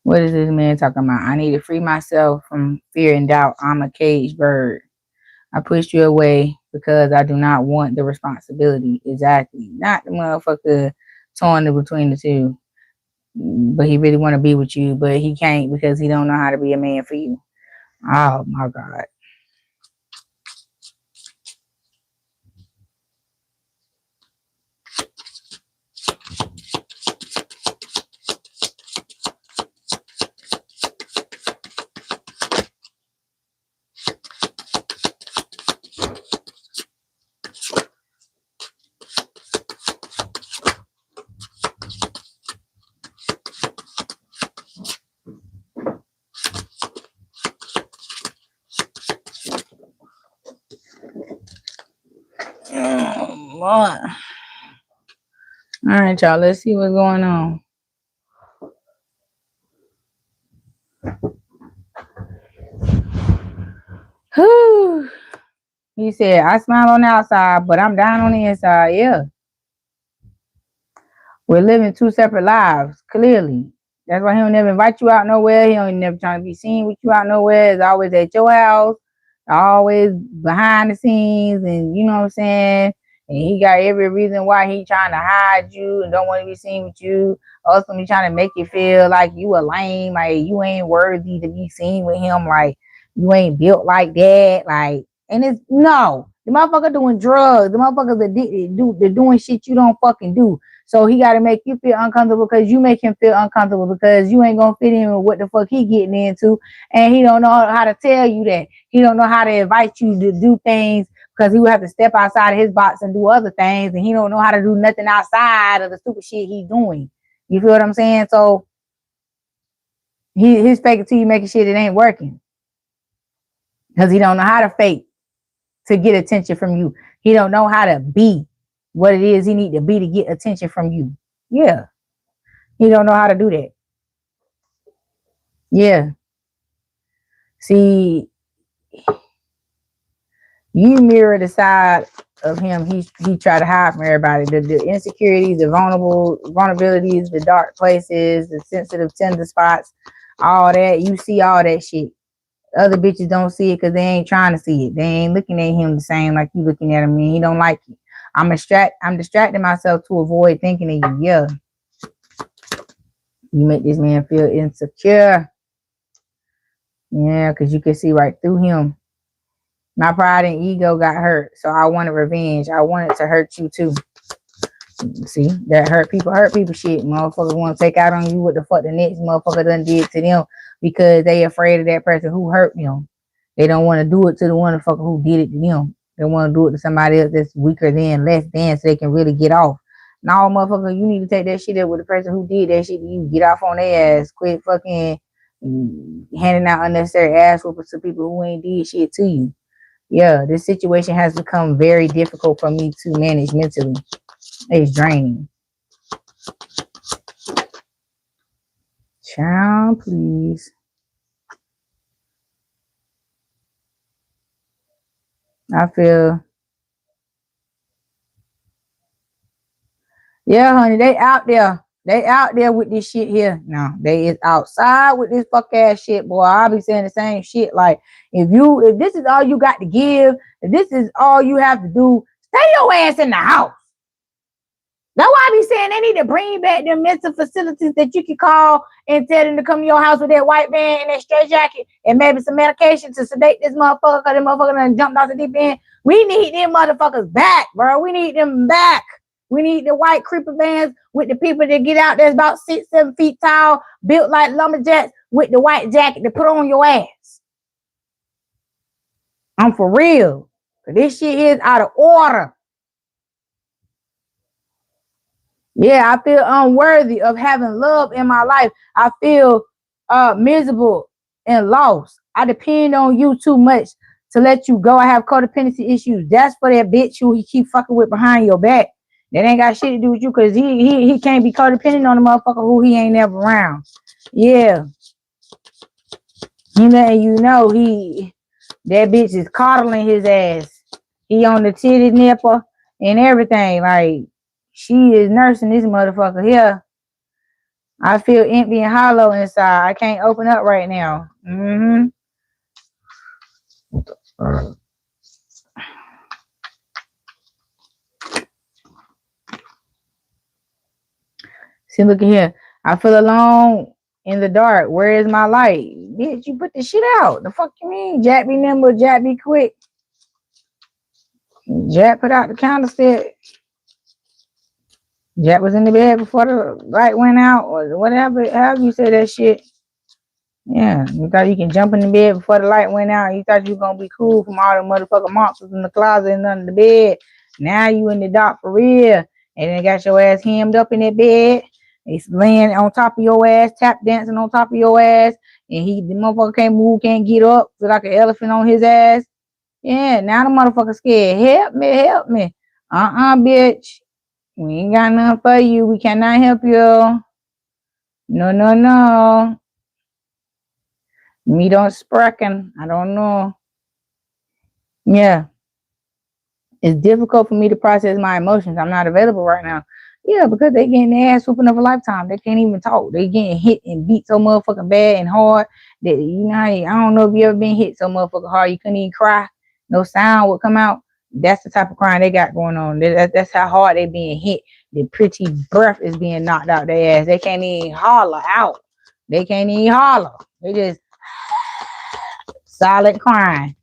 What is this man talking about? I need to free myself from fear and doubt. I'm a caged bird. I pushed you away because I do not want the responsibility. Exactly. Not the motherfucker torn in between the two. But he really want to be with you, but he can't because he don't know how to be a man for you. Oh my God. Lord. All right, y'all. Let's see what's going on. Whew. He said, I smile on the outside, but I'm down on the inside. Yeah. We're living two separate lives, clearly. That's why he don't never invite you out nowhere. He don't never trying to be seen with you out nowhere. It's always at your house, always behind the scenes, and you know what I'm saying? And he got every reason why he trying to hide you and don't want to be seen with you. Ultimately trying to make you feel like you a lame, like you ain't worthy to be seen with him, like you ain't built like that. Like, and it's no, the motherfucker doing drugs, the motherfuckers addicted, they're doing shit you don't fucking do. So he got to make you feel uncomfortable because you make him feel uncomfortable because you ain't going to fit in with what the fuck he getting into. And he don't know how to tell you that. He don't know how to invite you to do things because he would have to step outside of his box and do other things. And he don't know how to do nothing outside of the stupid shit he's doing. You feel what I'm saying? So he's faking to you, making shit that ain't working. Because he don't know how to fake to get attention from you. He don't know how to be what it is he need to be to get attention from you. Yeah. He don't know how to do that. Yeah. See, you mirror the side of him he tried to hide from everybody. The insecurities, the vulnerabilities, the dark places, the sensitive tender spots, all that. You see all that shit. Other bitches don't see it because they ain't trying to see it. They ain't looking at him the same like you looking at him, and he don't like it. I'm distracting myself to avoid thinking of you. Yeah. You make this man feel insecure. Yeah, because you can see right through him. My pride and ego got hurt, so I wanted revenge. I wanted to hurt you too. See, that hurt people shit. Motherfuckers want to take out on you what the fuck the next motherfucker done did to them because they afraid of that person who hurt them. They don't want to do it to the one fucker who did it to them. They want to do it to somebody else that's weaker than, less than, so they can really get off. Now, motherfucker, you need to take that shit up with the person who did that shit to you. Get off on their ass. Quit fucking handing out unnecessary ass whoopers to people who ain't did shit to you. Yeah, this situation has become very difficult for me to manage mentally. It's draining. Child, please. I feel. Yeah, honey, they out there. They out there with this shit here. No, they is outside with this fuck ass shit, boy. I'll be saying the same shit. Like, if this is all you got to give, if this is all you have to do, stay your ass in the house. That's why I be saying they need to bring back them mental facilities that you can call and tell them to come to your house with that white van and that straight jacket and maybe some medication to sedate this motherfucker because the motherfucker done jumped off the deep end. We need them motherfuckers back, bro. We need them back. We need the white creeper vans with the people that get out there about 6-7 feet tall, built like lumberjacks with the white jacket to put on your ass. I'm for real. This shit is out of order. Yeah, I feel unworthy of having love in my life. I feel miserable and lost. I depend on you too much to let you go. I have codependency issues. That's for that bitch who he keep fucking with behind your back. That ain't got shit to do with you because he can't be codependent on the motherfucker who he ain't never around. Yeah. He letting you know that bitch is coddling his ass. He on the titty nipper and everything. Like, she is nursing this motherfucker here. I feel empty and hollow inside. I can't open up right now. See, look at here. I feel alone in the dark. Where is my light? Bitch, you put the shit out. The fuck you mean? Jack be nimble, Jack be quick. Jack put out the candlestick. Jack was in the bed before the light went out, or whatever. However you say that shit. Yeah, you thought you can jump in the bed before the light went out. You thought you were gonna be cool from all the motherfucking monsters in the closet and under the bed. Now you in the dark for real, and then got your ass hemmed up in that bed. He's laying on top of your ass, tap dancing on top of your ass, and the motherfucker can't move, can't get up, so like an elephant on his ass. Yeah, now the motherfucker scared. Help me, help me. Bitch. We ain't got nothing for you. We cannot help you. No, no, no. Me don't sprechen. I don't know. Yeah. It's difficult for me to process my emotions. I'm not available right now. Yeah, because they getting their ass whooping of a lifetime. They can't even talk. They getting hit and beat so motherfucking bad and hard that I don't know if you ever been hit so motherfucking hard you couldn't even cry. No sound would come out. That's the type of crying they got going on. That's how hard they being hit. The pretty breath is being knocked out their ass. They can't even holler out. They can't even holler. They just solid crying.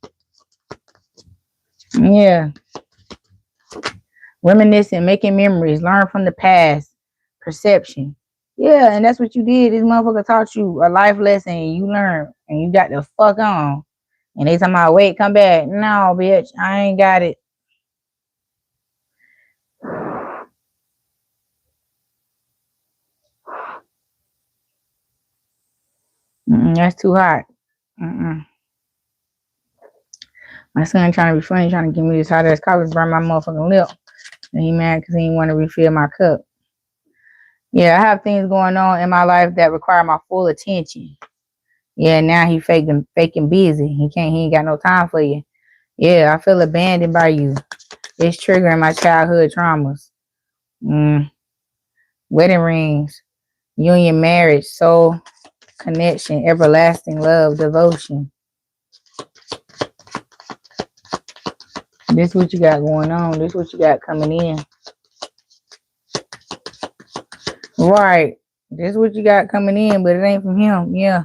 Yeah. Reminiscing, making memories, learn from the past, perception. Yeah, and that's what you did. This motherfucker taught you a life lesson and you learned and you got the fuck on. And they talking about, wait, come back. No, bitch, I ain't got it. That's too hot. My son trying to be funny, trying to give me this hot ass coffee, burn my motherfucking lip. And he mad because he didn't want to refill my cup. Yeah, I have things going on in my life that require my full attention. Yeah, now he faking busy. He ain't got no time for you. Yeah, I feel abandoned by you. It's triggering my childhood traumas. Wedding rings, union, marriage, soul connection, everlasting love, devotion. This what you got going on. This what you got coming in. Right. This what you got coming in, but it ain't from him. Yeah.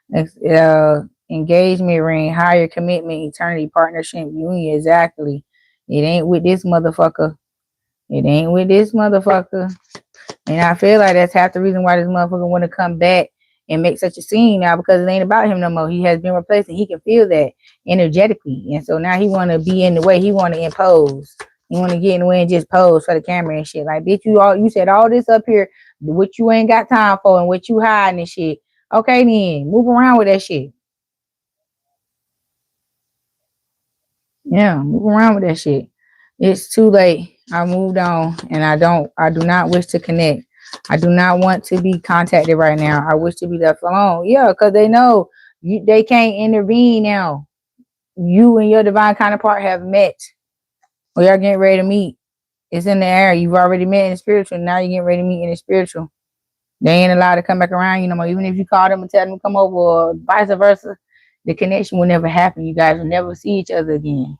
It's, engagement ring, higher commitment, eternity, partnership, union. Exactly. It ain't with this motherfucker. It ain't with this motherfucker. And I feel like that's half the reason why this motherfucker want to come back and make such a scene now, because it ain't about him no more. He has been replaced and he can feel that energetically. And so now he want to be in the way. He want to impose. He want to get in the way and just pose for the camera and shit. Like, bitch, you said all this up here, what you ain't got time for and what you hiding and shit. Okay, then move around with that shit. Yeah, move around with that shit. It's too late. I moved on and I do not wish to connect. I do not want to be contacted right now. I wish to be left alone. Yeah, because they know they can't intervene now. You and your divine counterpart have met. Or y'all getting ready to meet. It's in the air. You've already met in the spiritual. Now you're getting ready to meet in the spiritual. They ain't allowed to come back around you no more. Even if you call them and tell them to come over or vice versa, the connection will never happen. You guys will never see each other again.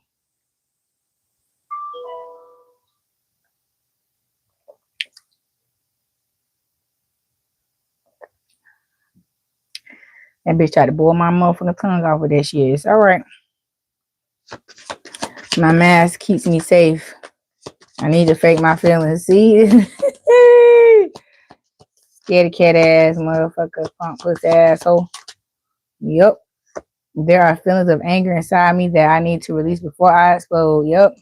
That bitch tried to boil my motherfucking tongue off with that shit. It's all right. My mask keeps me safe. I need to fake my feelings. See? Scaredy cat ass motherfucker. Punk pussy asshole. Yep. There are feelings of anger inside me that I need to release before I explode. Yep.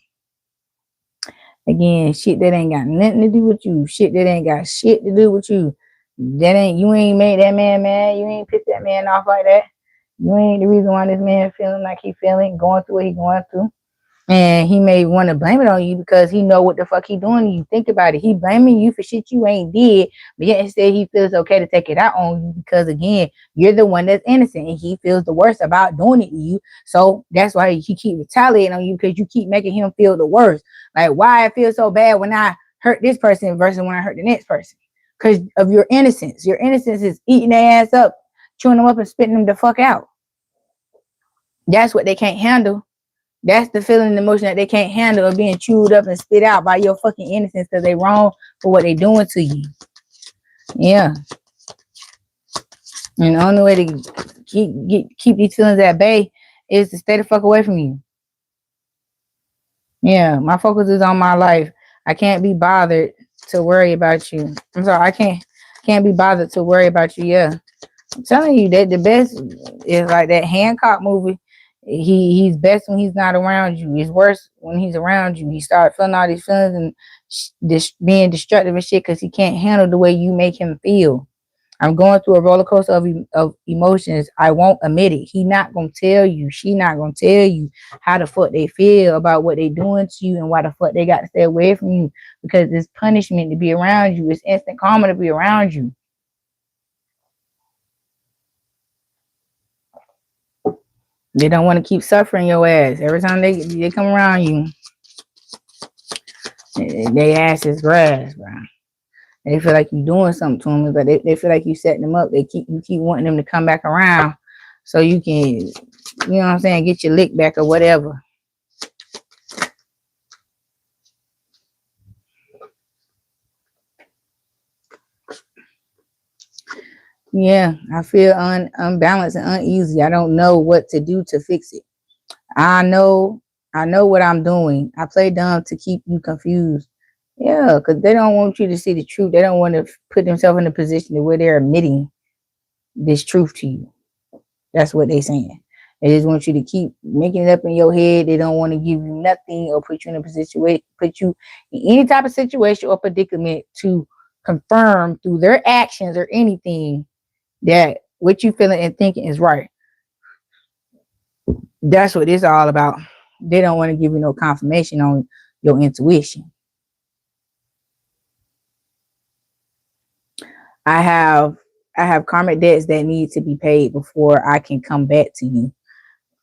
Again, shit that ain't got nothing to do with you. Shit that ain't got shit to do with you. You ain't made that man mad. You ain't pissed that man off like that. You ain't the reason why this man feeling like he feeling, going through what he going through. And he may want to blame it on you because he know what the fuck he doing to you. Think about it. He blaming you for shit you ain't did, but yet instead he feels okay to take it out on you because, again, you're the one that's innocent and he feels the worst about doing it to you. So that's why he keep retaliating on you, because you keep making him feel the worst. Like, why I feel so bad when I hurt this person versus when I hurt the next person? Because of your innocence. Your innocence is eating their ass up, chewing them up and spitting them the fuck out. That's what they can't handle. That's the feeling and emotion that they can't handle, of being chewed up and spit out by your fucking innocence because they wrong for what they doing to you. Yeah. And the only way to keep these feelings at bay is to stay the fuck away from you. Yeah, my focus is on my life. I can't be bothered to worry about you. I'm sorry, I can't be bothered to worry about you. Yeah. I'm telling you that the best is like that Hancock movie. He's best when he's not around you. He's worse when he's around you. He starts feeling all these feelings and being destructive and shit because he can't handle the way you make him feel. I'm going through a roller coaster of emotions. I won't admit it. He not gonna tell you. She not gonna tell you how the fuck they feel about what they doing to you and why the fuck they got to stay away from you, because it's punishment to be around you. It's instant karma to be around you. They don't want to keep suffering your ass. Every time they come around you, they ass is grass, bro. They feel like you're doing something to them, but they feel like you setting them up. You keep wanting them to come back around so you can, you know what I'm saying, get your lick back or whatever. Yeah, I feel unbalanced and uneasy. I don't know what to do to fix it. I know what I'm doing. I play dumb to keep you confused. Yeah, because they don't want you to see the truth. They don't want to put themselves in a position where they're admitting this truth to you. That's what they're saying. They just want you to keep making it up in your head. They don't want to give you nothing or put you in a position, put you in any type of situation or predicament to confirm through their actions or anything that what you feeling and thinking is right. That's what it's all about. They don't want to give you no confirmation on your intuition. I have karmic debts that need to be paid before I can come back to you.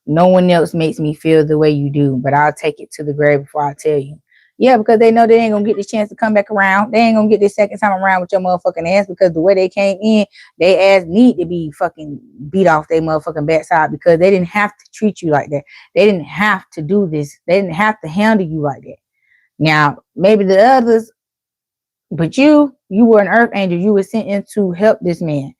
No one else makes me feel the way you do, but I'll take it to the grave before I tell you. Yeah, because they know they ain't gonna get the chance to come back around. They ain't gonna get this second time around with your motherfucking ass, because the way they came in, they ass need to be fucking beat off their motherfucking backside, because they didn't have to treat you like that. They didn't have to do this. They didn't have to handle you like that. Now, maybe the others, but you were an earth angel. You were sent in to help this man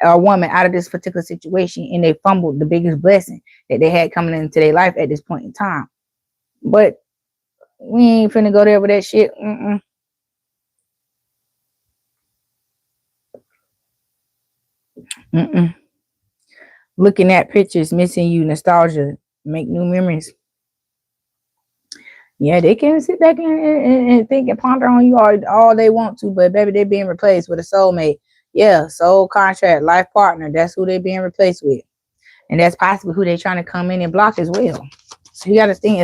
or woman out of this particular situation, and they fumbled the biggest blessing that they had coming into their life at this point in time. But we ain't finna go there with that shit. Looking at pictures, missing you, nostalgia, make new memories. Yeah, they can sit back and think and ponder on you all they want to, but baby, they're being replaced with a soulmate. Yeah, soul contract, life partner. That's who they're being replaced with. And that's possibly who they're trying to come in and block as well. So you got to think,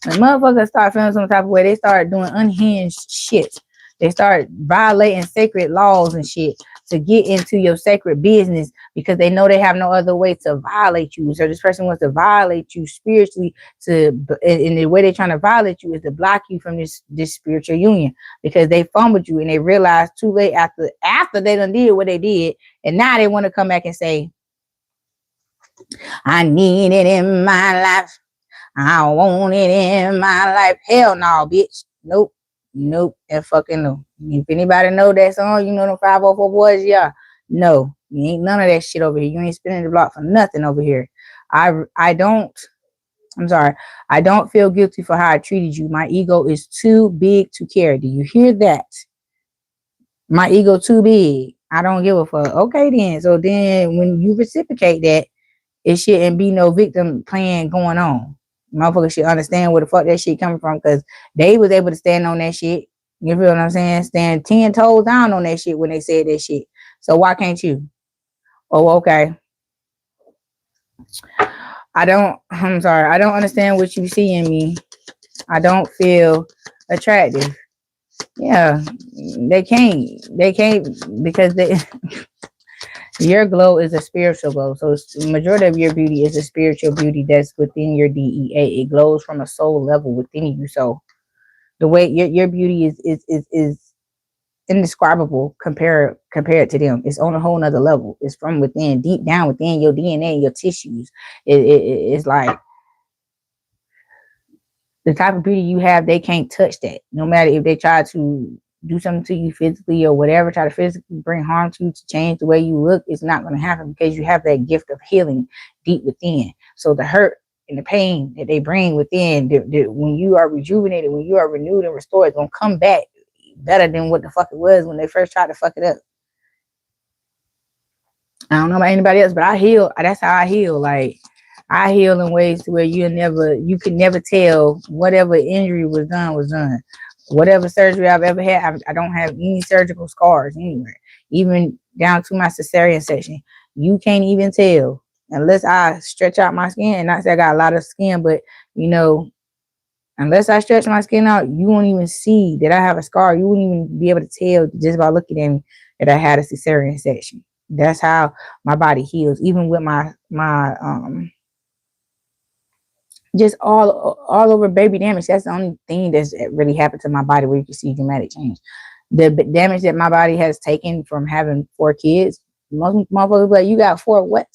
when motherfuckers start feeling some type of way, they start doing unhinged shit. They start violating sacred laws and shit to get into your sacred business, because they know they have no other way to violate you. So this person wants to violate you spiritually, and the way they're trying to violate you is to block you from this spiritual union, because they fumbled you and they realized too late after they done did what they did, and now they want to come back and say, I need it in my life. I want it in my life. Hell no, bitch. Nope. And fucking no. If anybody know that song, you know them 504 boys, yeah. No, you ain't none of that shit over here. You ain't spinning the block for nothing over here. I don't feel guilty for how I treated you. My ego is too big to carry. Do you hear that? My ego too big. I don't give a fuck. Okay then. So then when you reciprocate that, it shouldn't be no victim playing going on. Motherfuckers should understand where the fuck that shit coming from, because they was able to stand on that shit. You feel what I'm saying? Stand 10 toes down on that shit when they said that shit. So why can't you? Oh, okay. I don't understand what you see in me. I don't feel attractive. Yeah, they can't because your glow is a spiritual glow. So the majority of your beauty is a spiritual beauty that's within your DEA. It glows from a soul level within you. So the way your beauty is indescribable compared to them. It's on a whole nother level. It's from within, deep down within your DNA, your tissues. It's like the type of beauty you have, they can't touch that. No matter if they try to do something to you physically or whatever, try to physically bring harm to you to change the way you look, it's not going to happen, because you have that gift of healing deep within. So the hurt and the pain that they bring within, when you are rejuvenated, when you are renewed and restored, it's going to come back better than what the fuck it was when they first tried to fuck it up. I don't know about anybody else, but I heal. That's how I heal. Like, I heal in ways to where you can never tell whatever injury was done. Whatever surgery I've ever had, I don't have any surgical scars anywhere. Even down to my cesarean section. You can't even tell unless I stretch out my skin. And not say I got a lot of skin, but you know, unless I stretch my skin out, you won't even see that I have a scar. You wouldn't even be able to tell just by looking at me that I had a cesarean section. That's how my body heals. Even with my just all over baby damage. That's the only thing that's really happened to my body where you can see dramatic change. The damage that my body has taken from having 4 kids, most motherfuckers like, you got 4 what?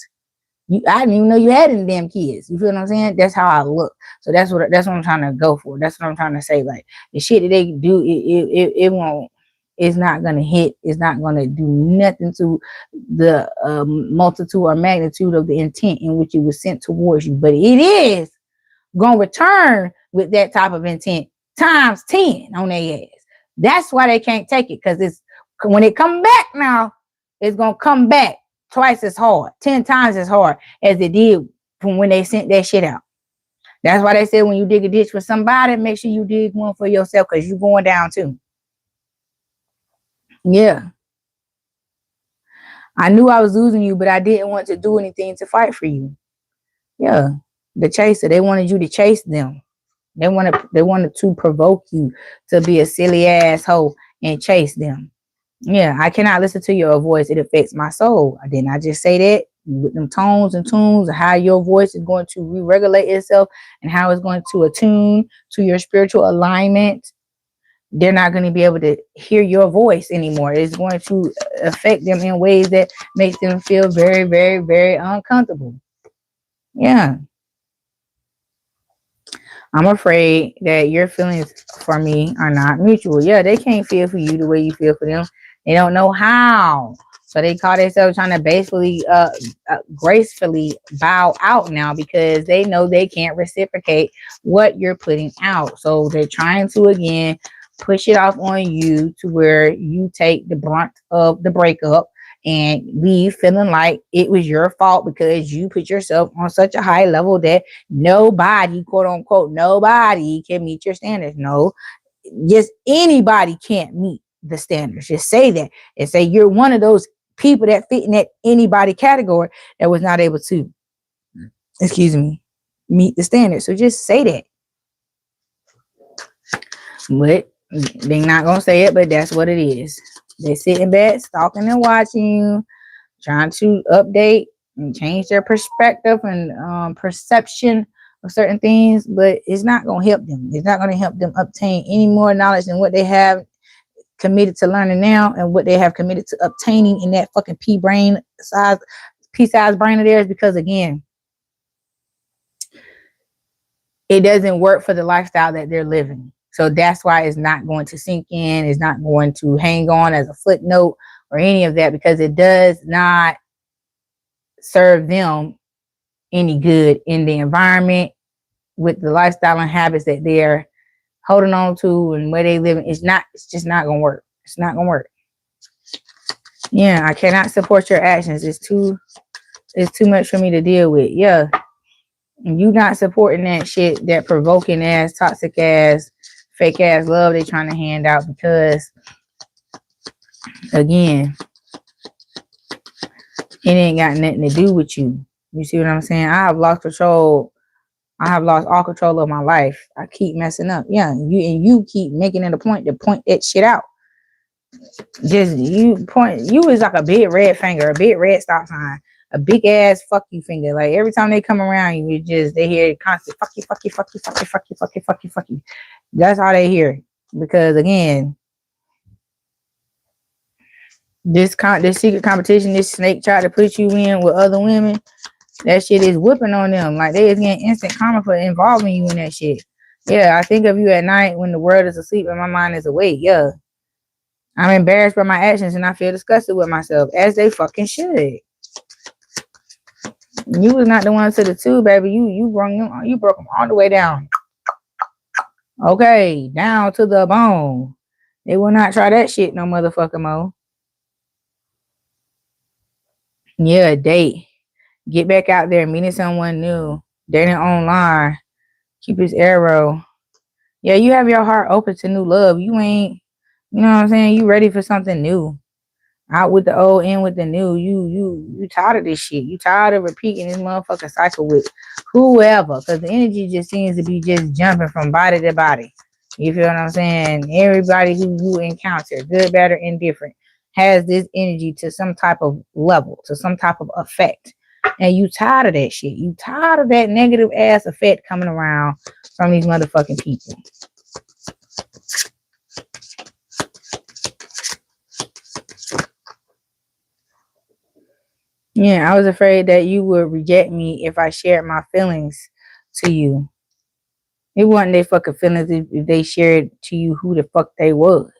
I didn't even know you had any damn kids. You feel what I'm saying? That's how I look. So that's what I'm trying to go for. That's what I'm trying to say. Like the shit that they do, it won't. It's not gonna hit. It's not gonna do nothing to the multitude or magnitude of the intent in which it was sent towards you. But it is gonna return with that type of intent times 10 on their ass. That's why they can't take it, because it's when it come back now, it's gonna come back twice as hard, 10 times as hard as it did from when they sent that shit out. That's why they said when you dig a ditch for somebody, make sure you dig one for yourself, because you're going down too. Yeah. I knew I was losing you, but I didn't want to do anything to fight for you. Yeah. The chaser, they wanted you to chase them. They wanted to provoke you to be a silly asshole and chase them. Yeah, I cannot listen to your voice. It affects my soul. Didn't I just say that? With them tones and tunes, how your voice is going to re-regulate itself and how it's going to attune to your spiritual alignment. They're not going to be able to hear your voice anymore. It's going to affect them in ways that makes them feel very, very, very uncomfortable. Yeah. I'm afraid that your feelings for me are not mutual. Yeah, they can't feel for you the way you feel for them. They don't know how. So they call themselves trying to basically gracefully bow out now, because they know they can't reciprocate what you're putting out. So they're trying to, again, push it off on you to where you take the brunt of the breakup and leave feeling like it was your fault because you put yourself on such a high level that nobody, quote unquote, nobody can meet your standards. No, just anybody can't meet the standards. Just say that and say you're one of those people that fit in that anybody category that was not able to, meet the standards. So just say that. But they're not gonna say it, but that's what it is. They're sitting back, stalking and watching you, trying to update and change their perspective and perception of certain things, but it's not going to help them. It's not going to help them obtain any more knowledge than what they have committed to learning now and what they have committed to obtaining in that fucking pea size brain of theirs, because again, it doesn't work for the lifestyle that they're living. So that's why it's not going to sink in. It's not going to hang on as a footnote or any of that, because it does not serve them any good in the environment with the lifestyle and habits that they're holding on to and where they live. It's just not going to work. It's not going to work. Yeah, I cannot support your actions. It's too much for me to deal with. Yeah. You not supporting that shit, that provoking ass, toxic ass, fake ass love they trying to hand out, because again, it ain't got nothing to do with you. You see what I'm saying? I have lost control. I have lost all control of my life. I keep messing up. Yeah, you keep making it a point to point that shit out. Just you is like a big red finger, a big red stop sign, a big ass fuck you finger. Like every time they come around you, they hear constant fuck you, fuck you, fuck you, fuck you, fuck you, fuck you, fuck you, fuck you. That's all they hear. Because again, this secret competition, this snake tried to put you in with other women. That shit is whipping on them. Like they is getting instant karma for involving you in that shit. Yeah, I think of you at night when the world is asleep and my mind is awake. Yeah. I'm embarrassed by my actions and I feel disgusted with myself, as they fucking should. You was not the one to the two, baby. You broke them all the way down. Okay, down to the bone. They will not try that shit no motherfucking more. Yeah, date. Get back out there, meeting someone new, dating online. Keep his arrow. Yeah, you have your heart open to new love. You ain't, you know what I'm saying? You ready for something new. Out with the old, in with the new. You tired of this shit. You tired of repeating this motherfucking cycle with whoever. Because the energy just seems to be just jumping from body to body. You feel what I'm saying? Everybody who you encounter, good, bad, or indifferent, has this energy to some type of level, to some type of effect. And you tired of that shit. You tired of that negative ass effect coming around from these motherfucking people. Yeah, I was afraid that you would reject me if I shared my feelings to you. It wasn't their fucking feelings if they shared to you who the fuck they was.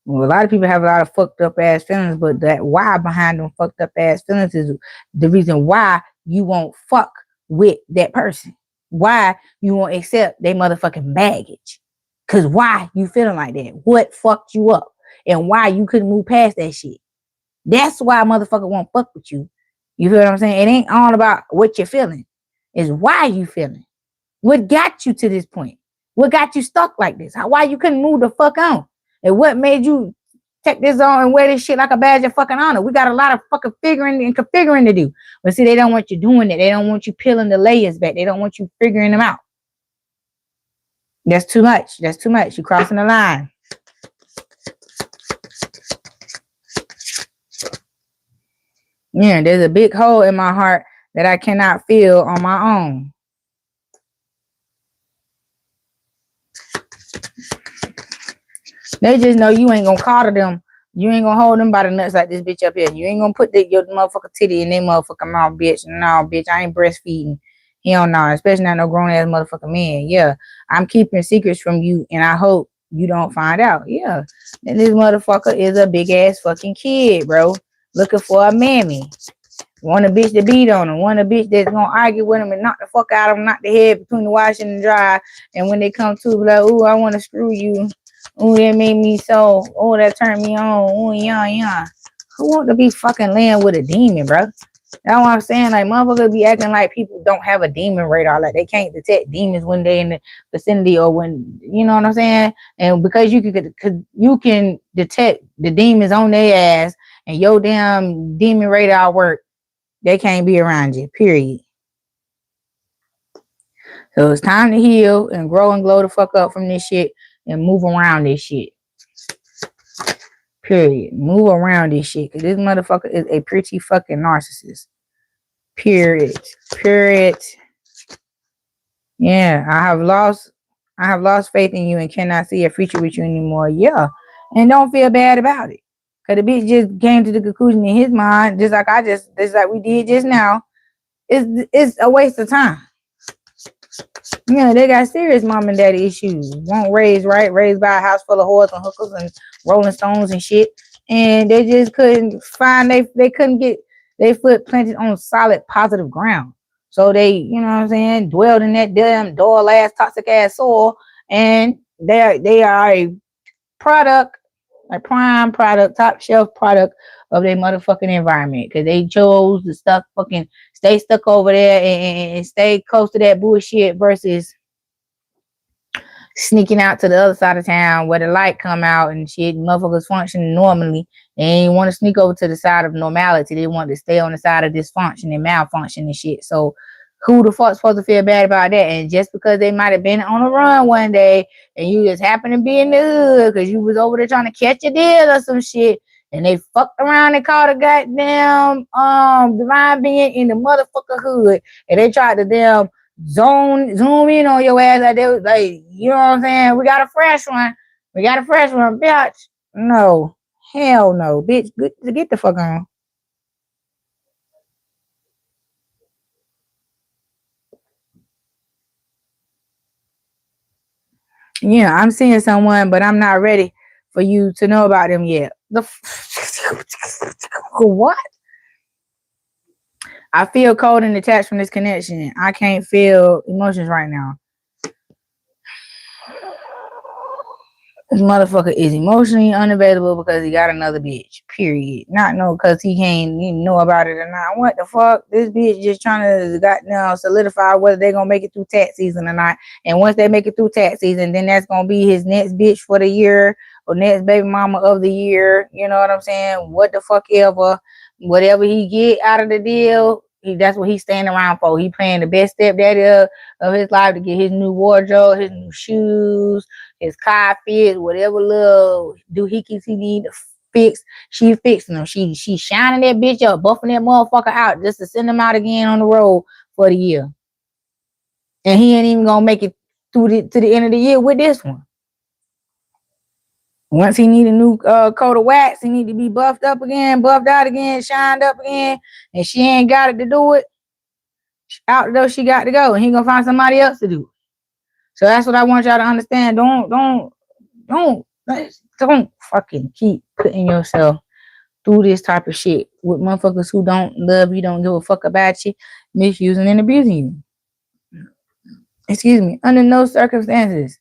Well, a lot of people have a lot of fucked up ass feelings, but that why behind them fucked up ass feelings is the reason why you won't fuck with that person. Why you won't accept their motherfucking baggage. Cause why you feeling like that? What fucked you up? And why you couldn't move past that shit? That's why a motherfucker won't fuck with you. You feel what I'm saying? It ain't all about what you're feeling. It's why you feeling. What got you to this point? What got you stuck like this? Why you couldn't move the fuck on? And what made you take this on and wear this shit like a badge of fucking honor? We got a lot of fucking figuring and configuring to do. But see, they don't want you doing it. They don't want you peeling the layers back. They don't want you figuring them out. That's too much. That's too much. You're crossing the line. Yeah, there's a big hole in my heart that I cannot fill on my own. They just know you ain't gonna coddle them. You ain't gonna hold them by the nuts like this bitch up here. You ain't gonna put your motherfucker titty in their motherfucking mouth, bitch. No, bitch, I ain't breastfeeding. Hell no, especially not no grown ass motherfucking man. Yeah, I'm keeping secrets from you, and I hope you don't find out. Yeah, and this motherfucker is a big ass fucking kid, bro, looking for a mammy. Want a bitch to beat on him. Want a bitch that's gonna argue with him and knock the fuck out of him, knock the head between the wash and the dry. And when they come to, be like, ooh, I want to screw you. Ooh, that made me so. Oh, that turned me on. Ooh, yeah. Who want to be fucking laying with a demon, bro? That's what I'm saying. Like, motherfuckers be acting like people don't have a demon radar. Like, they can't detect demons when they're in the vicinity or when, you know what I'm saying? And because you can detect the demons on their ass and your damn demon radar work, they can't be around you, period. So it's time to heal and grow and glow the fuck up from this shit and move around this shit. Period. Move around this shit. Because this motherfucker is a pretty fucking narcissist. Period. Yeah, I have lost faith in you and cannot see a future with you anymore. Yeah. And don't feel bad about it. Because the bitch just came to the conclusion in his mind, just like we did just now. It's a waste of time. Yeah, they got serious mom and daddy issues. Won't raise right, raised by a house full of whores and hookers and rolling stones and shit. And they just couldn't find, they couldn't get their foot planted on solid, positive ground. So they, you know what I'm saying, dwelled in that damn dull ass, toxic ass soil. And they are a product, a prime product, top shelf product of their motherfucking environment. Because they chose to stay stuck over there and stay close to that bullshit versus sneaking out to the other side of town where the light come out and shit. Motherfuckers functioning normally. They ain't want to sneak over to the side of normality. They want to stay on the side of dysfunction and malfunction and shit. So who the fuck's supposed to feel bad about that? And just because they might have been on a run one day and you just happen to be in the hood because you was over there trying to catch a deal or some shit, and they fucked around and caught a goddamn divine being in the motherfucker hood, and they tried to damn zoom in on your ass like they was like, you know what I'm saying? We got a fresh one, bitch. No, hell no, bitch. Get the fuck on. Yeah, I'm seeing someone, but I'm not ready for you to know about them yet. What? I feel cold and detached from this connection. I can't feel emotions right now. This motherfucker is emotionally unavailable because he got another bitch. Period. Not no because he can't even know about it or not. What the fuck? This bitch just trying to goddamn solidify whether they're gonna make it through tax season or not. And once they make it through tax season, then that's gonna be his next bitch for the year or next baby mama of the year. You know what I'm saying? What the fuck ever. Whatever he get out of the deal, that's what he's standing around for. He playing the best stepdaddy of his life to get his new wardrobe, his new shoes, his car fits, whatever little doohickeys he need to fix. She fixing them. She shining that bitch up, buffing that motherfucker out just to send him out again on the road for the year. And he ain't even gonna make it to the end of the year with this one. Once he need a new coat of wax, he need to be buffed up again, buffed out again, shined up again, and she ain't got it to do it. Out the door, she got to go, and he gonna find somebody else to do it. So that's what I want y'all to understand. Don't fucking keep putting yourself through this type of shit with motherfuckers who don't love you, don't give a fuck about you, misusing and abusing you. Excuse me. Under no circumstances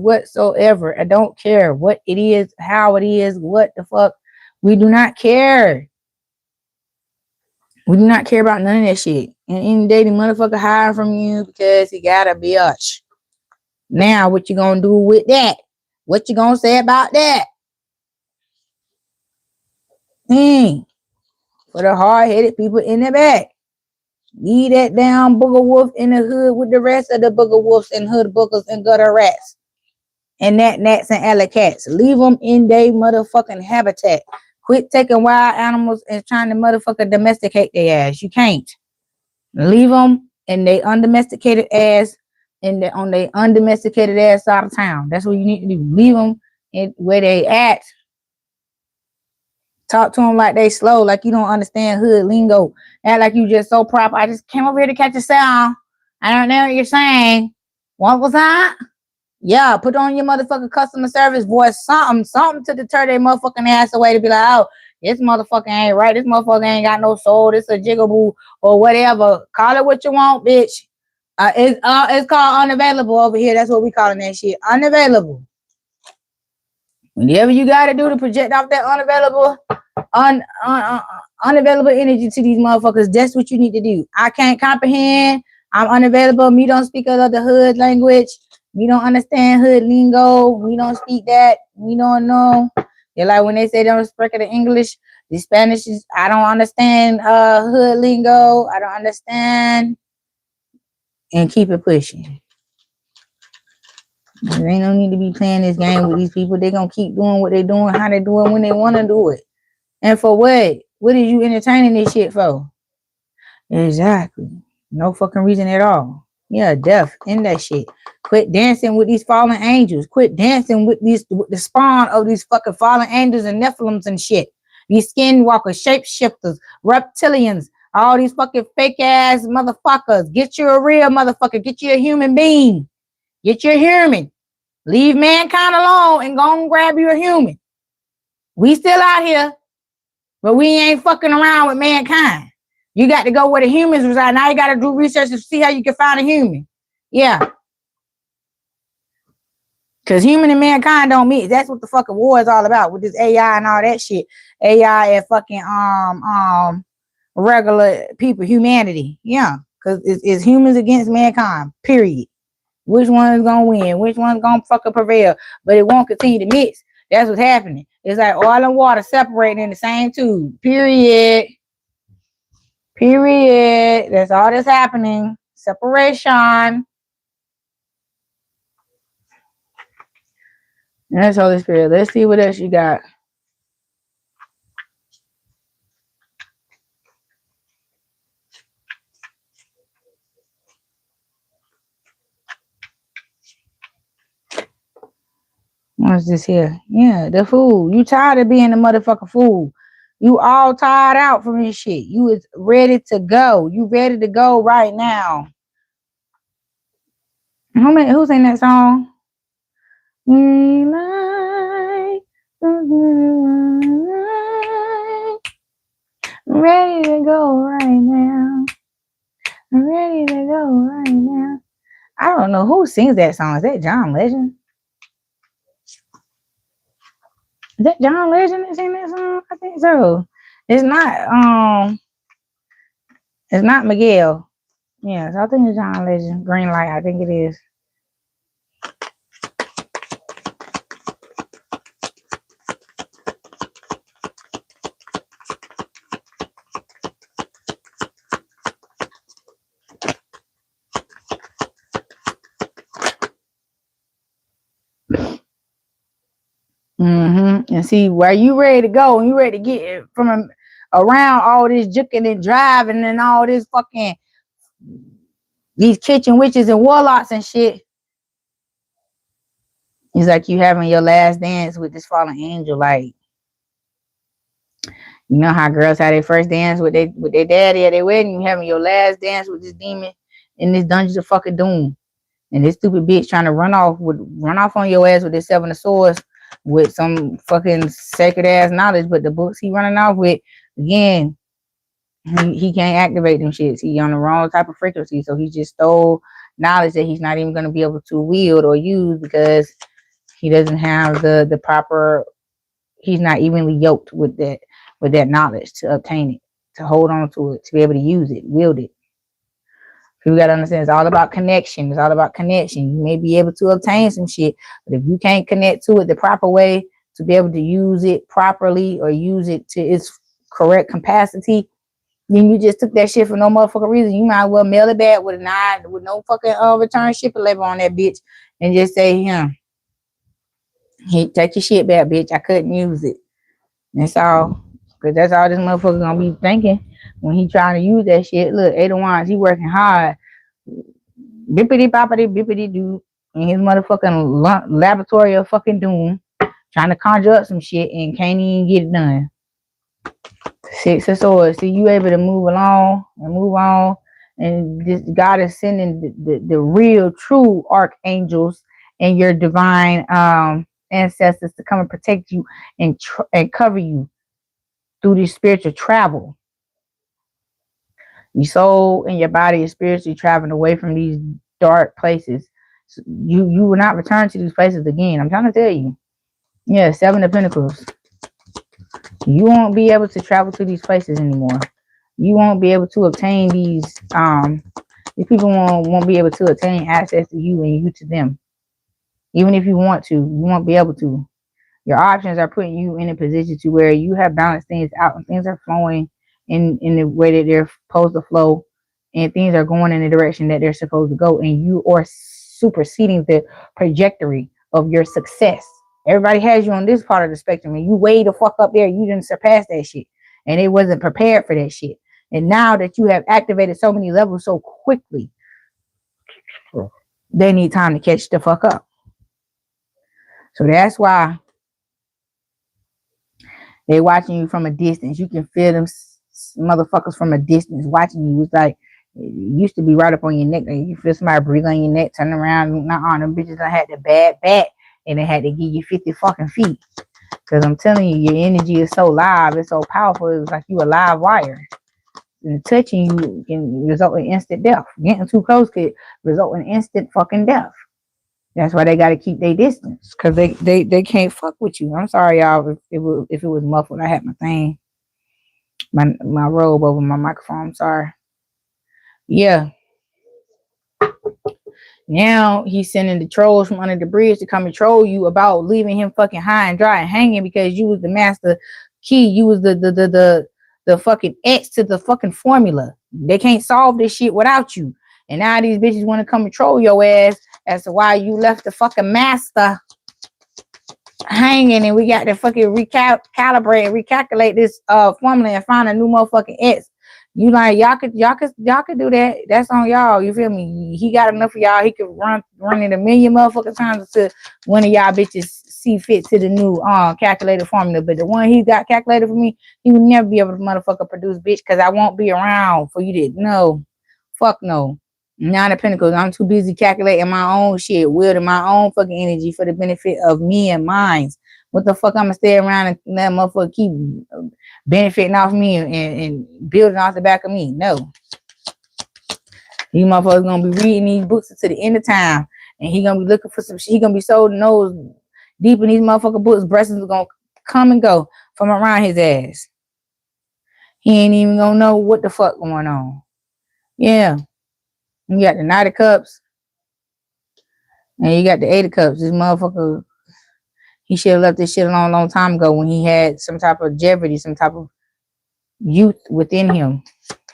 whatsoever. I don't care what it is, how it is, what the fuck. We do not care. We do not care about none of that shit. And any day the motherfucker hiding from you because he got a bitch. Now, what you gonna do with that? What you gonna say about that? For the hard-headed people in the back. Leave that damn booger wolf in the hood with the rest of the booger wolves and hood boogers and gutter rats. And gnats and alley cats. Leave them in their motherfucking habitat. Quit taking wild animals and trying to motherfucking domesticate their ass. You can't. Leave them in they undomesticated ass on their undomesticated ass side of town. That's what you need to do. Leave them where they at. Talk to them like they slow, like you don't understand hood lingo. Act like you just so proper. I just came over here to catch a sound. I don't know what you're saying. What was that? Yeah, put on your motherfucking customer service voice. Something to deter their motherfucking ass away to be like, oh, this motherfucker ain't right. This motherfucker ain't got no soul. This a jigaboo or whatever. Call it what you want, bitch. It's called unavailable over here. That's what we calling that shit. Unavailable. Whatever you got to do to project off that unavailable energy to these motherfuckers, that's what you need to do. I can't comprehend. I'm unavailable. Me don't speak of the hood language. We don't understand hood lingo. We don't speak that. We don't know. They're like when they say they don't speak the English, the Spanish is, I don't understand hood lingo. I don't understand. And keep it pushing. There ain't no need to be playing this game with these people. They're going to keep doing what they're doing, how they do it, when they want to do it. And for what? What are you entertaining this shit for? Exactly. No fucking reason at all. Yeah, death in that shit. Quit dancing with these fallen angels. Quit dancing with the spawn of these fucking fallen angels and Nephilims and shit. These skinwalkers, shapeshifters, reptilians, all these fucking fake ass motherfuckers. Get you a real motherfucker. Get you a human being. Get you a human. Leave mankind alone and go and grab you a human. We still out here, but we ain't fucking around with mankind. You got to go where the humans reside. Now you got to do research to see how you can find a human. Yeah. Because human and mankind don't meet. That's what the fucking war is all about with this AI and all that shit. AI and fucking regular people, humanity. Yeah. Because it's humans against mankind. Period. Which one is going to win? Which one's going to fucking prevail? But it won't continue to mix. That's what's happening. It's like oil and water separating in the same tube. Period. Period. That's all that's happening. Separation. And that's Holy Spirit. Let's see what else you got. What's this here? Yeah, the fool. You tired of being the motherfucking fool. You all tired out from this shit. You is ready to go. You ready to go right now. Who's in that song? Ready to go right now. Ready to go right now. I don't know who sings that song. Is that John Legend? Is that John Legend that sings that song? I think so. It's not Miguel. Yeah, so I think it's John Legend. Green Light, I think it is. And see where you ready to go and you ready to get from around all this juking and driving and all this fucking these kitchen witches and warlocks and shit. It's like you having your last dance with this fallen angel. Like, you know how girls have their first dance with their daddy at their wedding. You having your last dance with this demon in this dungeon of fucking doom. And this stupid bitch trying to run off on your ass with this seven of swords with some fucking sacred ass knowledge. But the books he running off with, again, he can't activate them shits. He on the wrong type of frequency. So he just stole knowledge that he's not even going to be able to wield or use because he doesn't have the proper, he's not evenly yoked with that knowledge to obtain it, to hold on to it, to be able to use it, wield it. You got to understand, it's all about connection. It's all about connection. You may be able to obtain some shit, but if you can't connect to it the proper way to be able to use it properly or use it to its correct capacity, then you just took that shit for no motherfucking reason. You might as well mail it back with no fucking return shipping label on that bitch and just say, hey, take your shit back, bitch. I couldn't use it. That's all. Because that's all this motherfucker gonna be thinking when he trying to use that shit. Look, Ada Wands, he working hard. Bippity boppity bippity doo in his motherfucking laboratory of fucking doom, trying to conjure up some shit and can't even get it done. Six of Swords. See, you able to move along and move on, and this God is sending the real true archangels and your divine ancestors to come and protect you and cover you through this spiritual travel. Your soul and your body is spiritually traveling away from these dark places. So you will not return to these places again. I'm trying to tell you. Yeah, Seven of Pentacles. You won't be able to travel to these places anymore. You won't be able to obtain these people won't be able to obtain access to you and you to them. Even if you want to, you won't be able to. Your options are putting you in a position to where you have balanced things out and things are flowing in the way that they're supposed to flow, and things are going in the direction that they're supposed to go, and you are superseding the trajectory of your success. Everybody has you on this part of the spectrum, and you way the fuck up there. You didn't surpass that shit, and they wasn't prepared for that shit. And now that you have activated so many levels so quickly, they need time to catch the fuck up. So that's why they watching you from a distance. You can feel them motherfuckers from a distance watching you. It's like it used to be right up on your neck. Like you feel somebody breathing on your neck, turn around. Nah, them bitches I had the bad back, and they had to give you 50 fucking feet. Because I'm telling you, your energy is so live, it's so powerful. It's like you a live wire. And touching you can result in instant death. Getting too close could result in instant fucking death. That's why they got to keep their distance, because they can't fuck with you. I'm sorry, y'all, if it was muffled. I had my thing, my robe over my microphone. I'm sorry. Yeah. Now he's sending the trolls from under the bridge to come and troll you about leaving him fucking high and dry and hanging because you was the master key. You was the fucking X to the fucking formula. They can't solve this shit without you. And now these bitches want to come and troll your ass as to why you left the fucking master hanging, and we got to fucking recalibrate and recalculate this formula and find a new motherfucking X. You like y'all could do that. That's on y'all. You feel me? He got enough of y'all. He could run it a million motherfucking times to one of y'all bitches see fit to the new calculated formula. But the one he got calculated for me, he would never be able to motherfucker produce, bitch, because I won't be around for you to know. Fuck no. Nine of Pentacles. I'm too busy calculating my own shit, wielding my own fucking energy for the benefit of me and mine. What the fuck I'm gonna stay around and let motherfucker keep benefiting off me and building off the back of me? No. These motherfuckers gonna be reading these books until the end of time, and he gonna be looking for some shit. He gonna be so nose deep in these motherfucking books, breasts are gonna come and go from around his ass. He ain't even gonna know what the fuck going on. Yeah. You got the Knight of Cups, and you got the Eight of Cups. This motherfucker, he should have left this shit a long time ago when he had some type of jeopardy, some type of youth within him.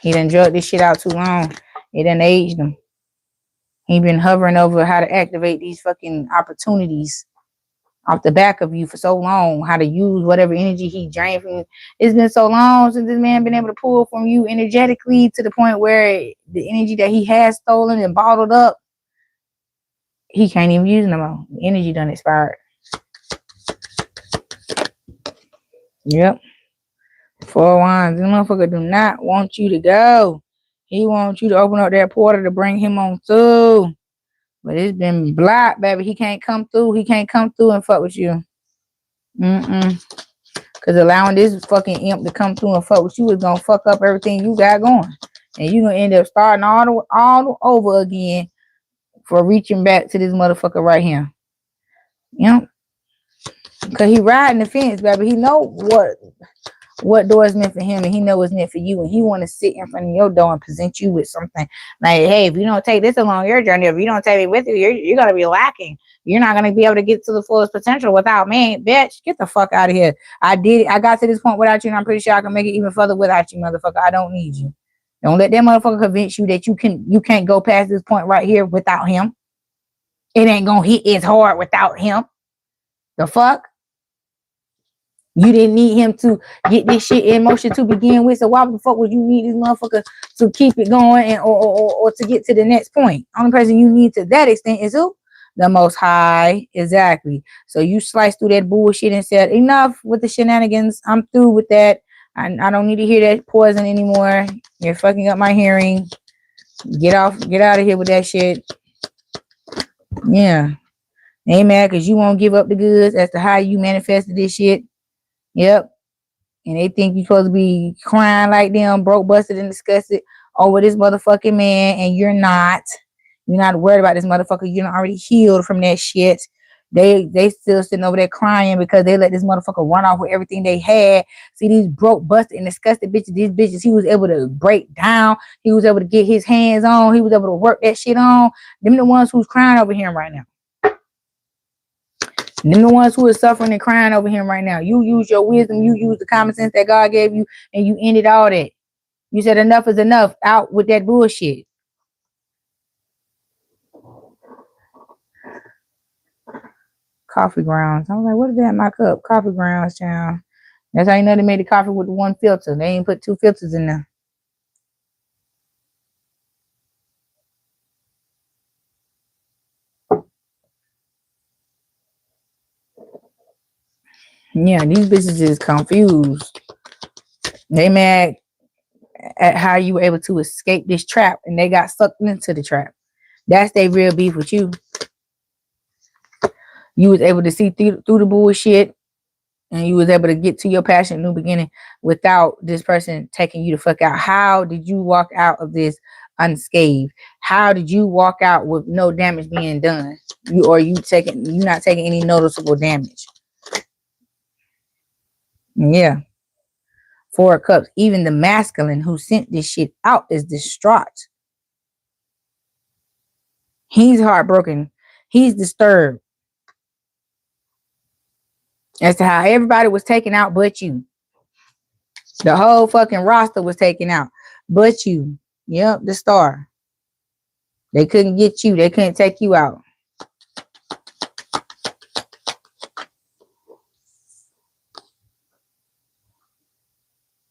He done drugged this shit out too long. It done aged him. He been hovering over how to activate these fucking opportunities off the back of you for so long, how to use whatever energy he drained from you. It's been so long since this man been able to pull from you energetically to the point where the energy that he has stolen and bottled up, he can't even use no more. The energy done expired. Yep. 4 wands. This motherfucker do not want you to go. He wants you to open up that portal to bring him on through. But it's been blocked, baby. He can't come through. He can't come through and fuck with you. Because allowing this fucking imp to come through and fuck with you is going to fuck up everything you got going. And you're going to end up starting all over again for reaching back to this motherfucker right here. You know? Because he riding the fence, baby. He know what door is meant for him, and he know what's meant for you, and he want to sit in front of your door and present you with something like, hey, if you don't take this along your journey, if you don't take it with you, you're going to be lacking. You're not going to be able to get to the fullest potential without me. Bitch, get the fuck out of here. I did it. I got to this point without you, and I'm pretty sure I can make it even further without you, motherfucker. I don't need you. Don't let that motherfucker convince you that you can't go past this point right here without him. It ain't going to hit as hard without him. The fuck? You didn't need him to get this shit in motion to begin with. So why the fuck would you need this motherfucker to keep it going and or to get to the next point? Only person you need to that extent is who? The Most High. Exactly. So you sliced through that bullshit and said, enough with the shenanigans. I'm through with that. I don't need to hear that poison anymore. You're fucking up my hearing. Get out of here with that shit. Yeah. Ain't mad because you won't give up the goods as to how you manifested this shit. Yep. And they think you're supposed to be crying like them, broke, busted, and disgusted over this motherfucking man, and you're not. You're not worried about this motherfucker. You're not already healed from that shit. They still sitting over there crying because they let this motherfucker run off with everything they had. See, these broke, busted, and disgusted bitches, these bitches, he was able to break down. He was able to get his hands on. He was able to work that shit on. Them the ones who's crying over him right now. Them the ones who are suffering and crying over him right now. You use your wisdom. You use the common sense that God gave you, and you ended all that. You said enough is enough. Out with that bullshit. Coffee grounds. I was like, what is that in my cup? Coffee grounds, child. That's how you know they made the coffee with the one filter. They ain't put 2 filters in there. Yeah, these bitches is confused. They mad at how you were able to escape this trap, and they got sucked into the trap. That's their real beef with you. You was able to see through the bullshit, and you was able to get to your passion new beginning without this person taking you the fuck out. How did you walk out of this unscathed? How did you walk out with no damage being done? You not taking any noticeable damage? Yeah. 4 of Cups. Even the masculine who sent this shit out is distraught. He's heartbroken. He's disturbed as to how everybody was taken out but you. The whole fucking roster was taken out but you. Yep, the star. They couldn't get you. They couldn't take you out.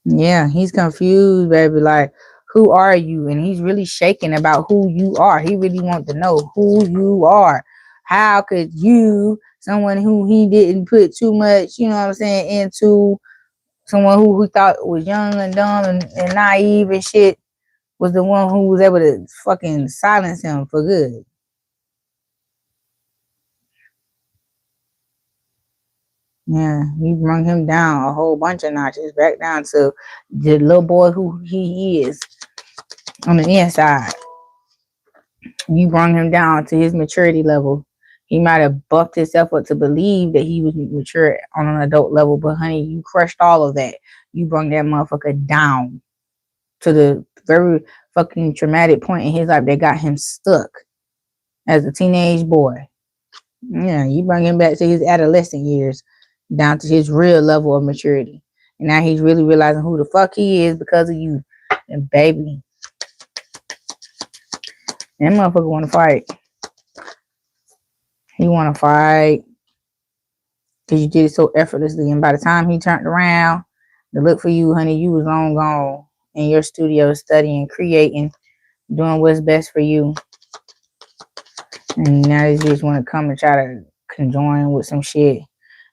Yeah, he's confused, baby. Like, who are you? And he's really shaking about who you are. He really wants to know who you are. How could you, someone who he didn't put too much, you know what I'm saying, into, someone who thought was young and dumb and naive and shit, was the one who was able to fucking silence him for good. Yeah, he brought him down a whole bunch of notches, back down to the little boy who he is on the inside. You brought him down to his maturity level. He might have buffed himself up to believe that he was mature on an adult level, but honey, you crushed all of that. You brought that motherfucker down to the very fucking traumatic point in his life that got him stuck as a teenage boy. Yeah, you bring him back to his adolescent years, down to his real level of maturity. And now he's really realizing who the fuck he is because of you. And baby, that motherfucker want to fight. He want to fight. because you did it so effortlessly. And by the time he turned around to look for you, honey, you was long gone in your studio studying, creating, doing what's best for you. And now this bitch want to come and try to conjoin with some shit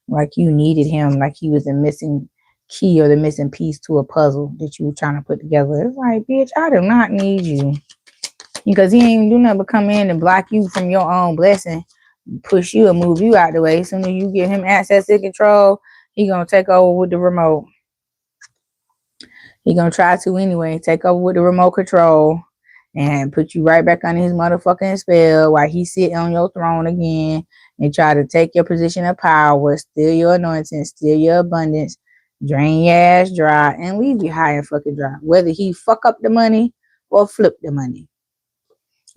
like you needed him, like he was the missing key or the missing piece to a puzzle that you were trying to put together. It's like, bitch, I do not need you. Because he ain't do nothing but come in and block you from your own blessing, push you and move you out the way. As soon as you give him access and control, he gonna take over with the remote. He gonna try to anyway, take over with the remote control and put you right back under his motherfucking spell while he sit on your throne again and try to take your position of power, steal your anointing, steal your abundance, drain your ass dry, and leave you high and fucking dry. Whether he fuck up the money or flip the money.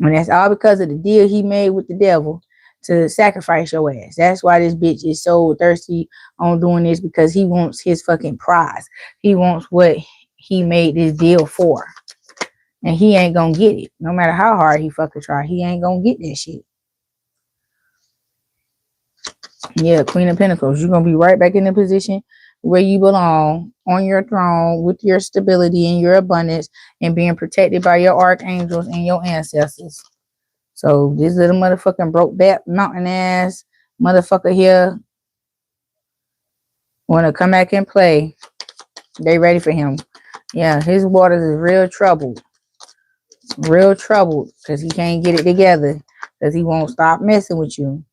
And that's all because of the deal he made with the devil to sacrifice your ass. That's why this bitch is so thirsty on doing this, because he wants his fucking prize. He wants what he made this deal for. And he ain't gonna get it. No matter how hard he fucking try, he ain't gonna get that shit. Yeah, Queen of Pentacles. You're gonna be right back in the position where you belong, on your throne, with your stability and your abundance, and being protected by your archangels and your ancestors. So this little motherfucking broke back mountain ass motherfucker here wanna come back and play. They ready for him. Yeah, his waters is real troubled. Real troubled because he can't get it together, because he won't stop messing with you.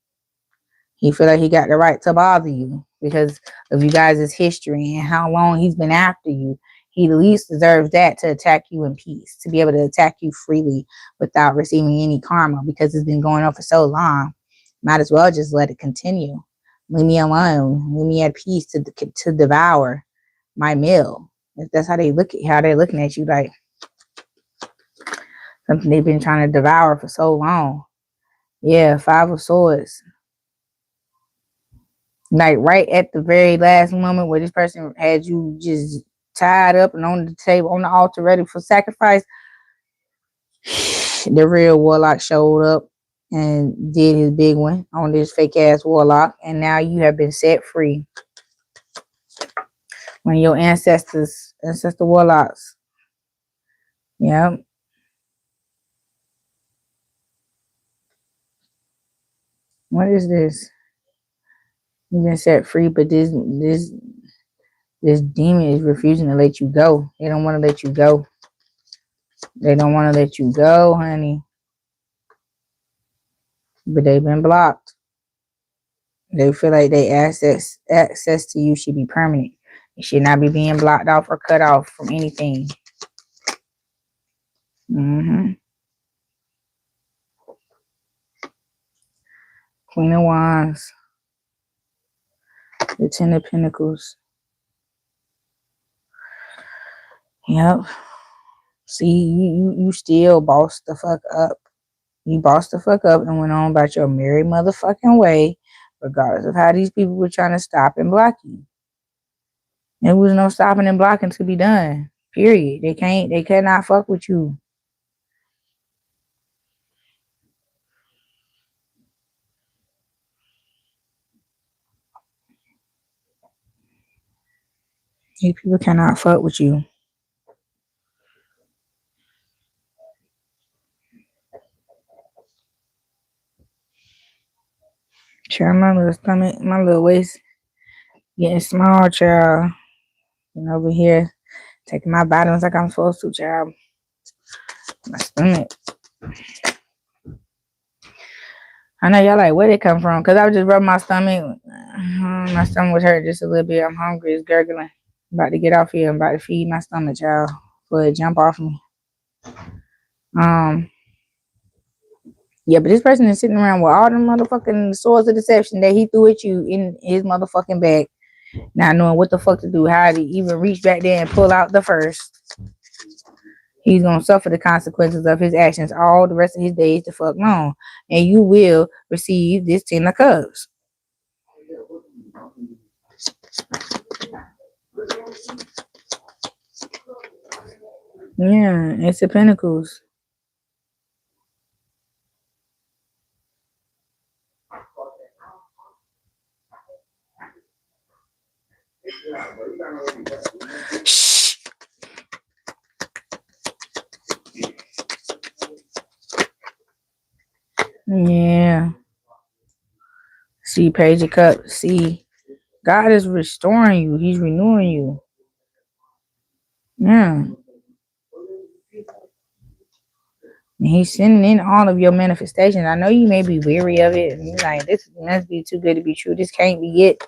He feel like he got the right to bother you because of you guys' history and how long he's been after you. He at least deserves that, to attack you in peace, to be able to attack you freely without receiving any karma, because it's been going on for so long. Might as well just let it continue. Leave me alone. Leave me at peace to devour my meal. If that's how they look at, how they're looking at you, like something they've been trying to devour for so long. Yeah, 5 of Swords. Like right at the very last moment where this person had you just tied up and on the table, on the altar, ready for sacrifice, the real warlock showed up and did his big one on this fake ass warlock. And now you have been set free. One of your ancestor warlocks. Yeah. What is this? You've been set free, but this demon is refusing to let you go. They don't want to let you go. They don't want to let you go, honey. But they've been blocked. They feel like they access to you should be permanent. It should not be being blocked off or cut off from anything. Queen of Wands. The Ten of Pentacles. Yep. See, you still bossed the fuck up. You bossed the fuck up and went on about your merry motherfucking way, regardless of how these people were trying to stop and block you. There was no stopping and blocking to be done. Period. They cannot fuck with you. These people cannot fuck with you. Child, my little stomach, my little waist getting small, child. And over here, taking my vitamins like I'm supposed to, child. My stomach. I know y'all like, where they come from? Because I was just rubbing my stomach. My stomach was hurt just a little bit. I'm hungry. It's gurgling. I'm about to get off here. I'm about to feed my stomach, child, before it jump off me. Yeah, but this person is sitting around with all the motherfucking swords of deception that he threw at you in his motherfucking bag, not knowing what the fuck to do, how to even reach back there and pull out the first. He's gonna suffer the consequences of his actions all the rest of his days to fuck long. And you will receive this 10 of Cups. Yeah, it's the Pentacles. Shh. Yeah. See, Page of Cups. See, God is restoring you. He's renewing you. Yeah. And he's sending in all of your manifestations. I know you may be weary of it. And you're like, this must be too good to be true. This can't be it.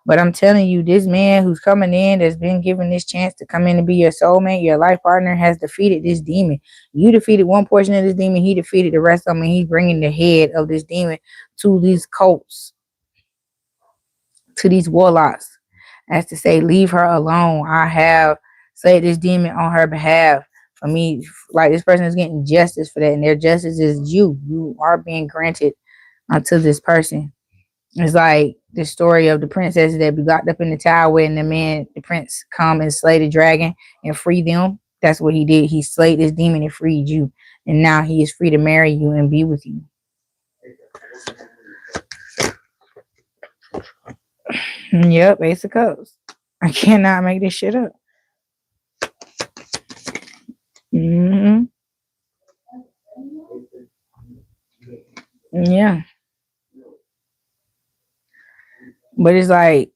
But I'm telling you, this man who's coming in, that's been given this chance to come in and be your soulmate, your life partner, has defeated this demon. You defeated one portion of this demon. He defeated the rest of them. And he's bringing the head of this demon to these cults, to these warlocks, as to say, leave her alone. I have slayed this demon on her behalf. For me, like, this person is getting justice for that, and their justice is you. You are being granted unto this person. It's like the story of the princesses that be locked up in the tower, and the prince, come and slay the dragon and free them. That's what he did. He slayed this demon and freed you, and now he is free to marry you and be with you. Yep, Ace of Cups. I cannot make this shit up. Mm-hmm. Yeah. But it's like,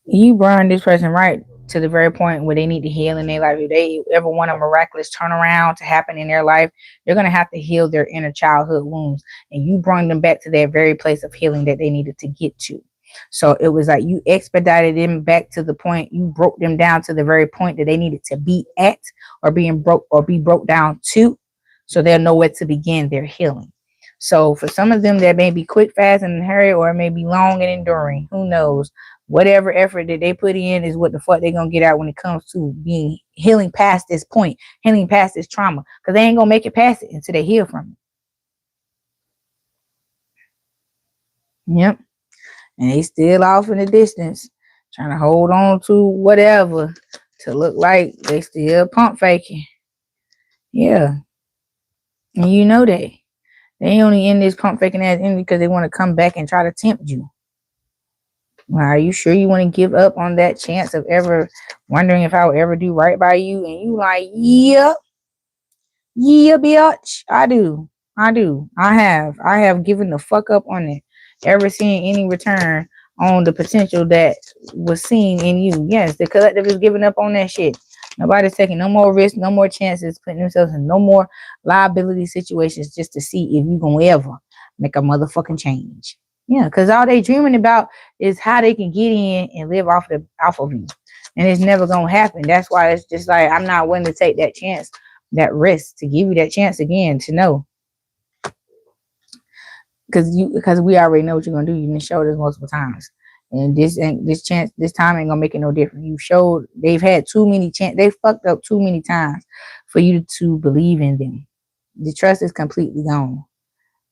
you burn this person right to the very point where they need to heal in their life. If they ever want a miraculous turnaround to happen in their life, they're going to have to heal their inner childhood wounds. And you bring them back to that very place of healing that they needed to get to. So it was like you expedited them back to the point, you broke them down to the very point that they needed to be at, or be broke down to, so they'll know where to begin their healing. So for some of them, that may be quick, fast, and hurry, or it may be long and enduring. Who knows? Whatever effort that they put in is what the fuck they're gonna get out when it comes to being healing past this point, healing past this trauma, because they ain't gonna make it past it until they heal from it. Yep. And they still off in the distance, trying to hold on to whatever to look like they still pump faking. Yeah. And you know that. They only in this pump faking ass in because they want to come back and try to tempt you. Well, are you sure you want to give up on that chance of ever wondering if I will ever do right by you? And you like, yeah, bitch. I do. I have given the fuck up on it. Ever seeing any return on the potential that was seen in you? Yes, the collective is giving up on that shit. Nobody's taking no more risks, no more chances, putting themselves in no more liability situations just to see if you gonna ever make a motherfucking change. Yeah, because all they dreaming about is how they can get in and live off of you. And it's never gonna happen. That's why it's just like, I'm not willing to take that chance, that risk, to give you that chance again to know. Because we already know what you're gonna do. You've been showed this multiple times. And this time ain't gonna make it no different. You showed they've had too many chances. They fucked up too many times for you to believe in them. The trust is completely gone.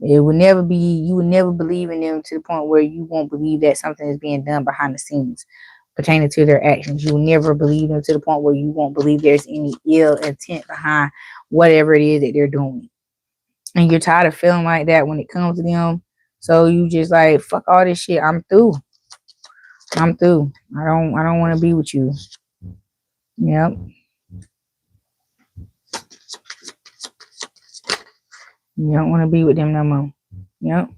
It will never be, you will never believe in them to the point where you won't believe that something is being done behind the scenes pertaining to their actions. You will never believe them to the point where you won't believe there's any ill intent behind whatever it is that they're doing. And you're tired of feeling like that when it comes to them. So you just like, fuck all this shit. I'm through. I don't want to be with you. Yep. You don't want to be with them no more. Yep.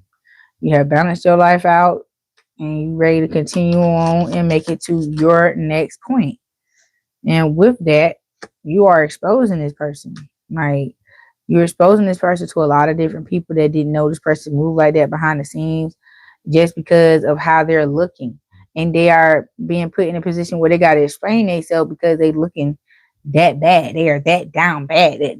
You have balanced your life out and you ready to continue on and make it to your next point. And with that, you are exposing this person. Like, you're exposing this person to a lot of different people that didn't know this person moved like that behind the scenes just because of how they're looking. And they are being put in a position where they got to explain themselves because they looking that bad. They are that down bad that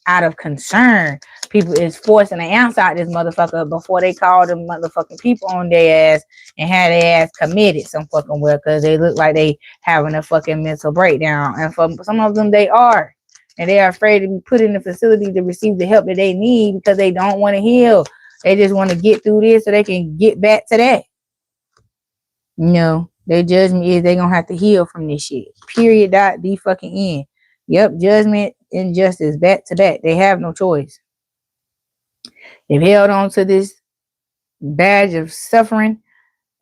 out of concern, people is forcing an ounce out this motherfucker before they call them motherfucking people on their ass and have their ass committed some fucking well because they look like they having a fucking mental breakdown. And for some of them, they are. And they are afraid to be put in the facility to receive the help that they need because they don't want to heal. They just want to get through this so they can get back to that. You know, their judgment is they gonna have to heal from this shit. Period. The fucking end. Yep, judgment and justice back to back. They have no choice. They've held on to this badge of suffering,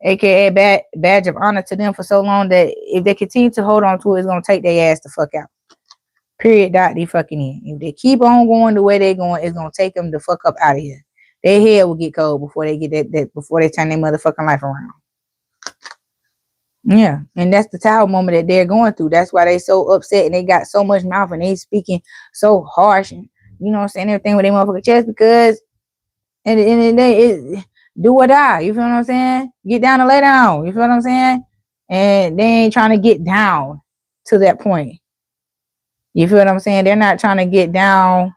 aka badge of honor to them for so long that if they continue to hold on to it, it's gonna take their ass the fuck out. Period. Dot. They fucking in. If they keep on going the way they're going, it's gonna take them the fuck up out of here. Their head will get cold before they get that before they turn their motherfucking life around. Yeah, and that's the tower moment that they're going through. That's why they so upset and they got so much mouth and they speaking so harsh and you know saying everything with their motherfucking chest because at the end of the day, it do or die. You feel what I'm saying? Get down and lay down. You feel what I'm saying? And they ain't trying to get down to that point. You feel what I'm saying? They're not trying to get down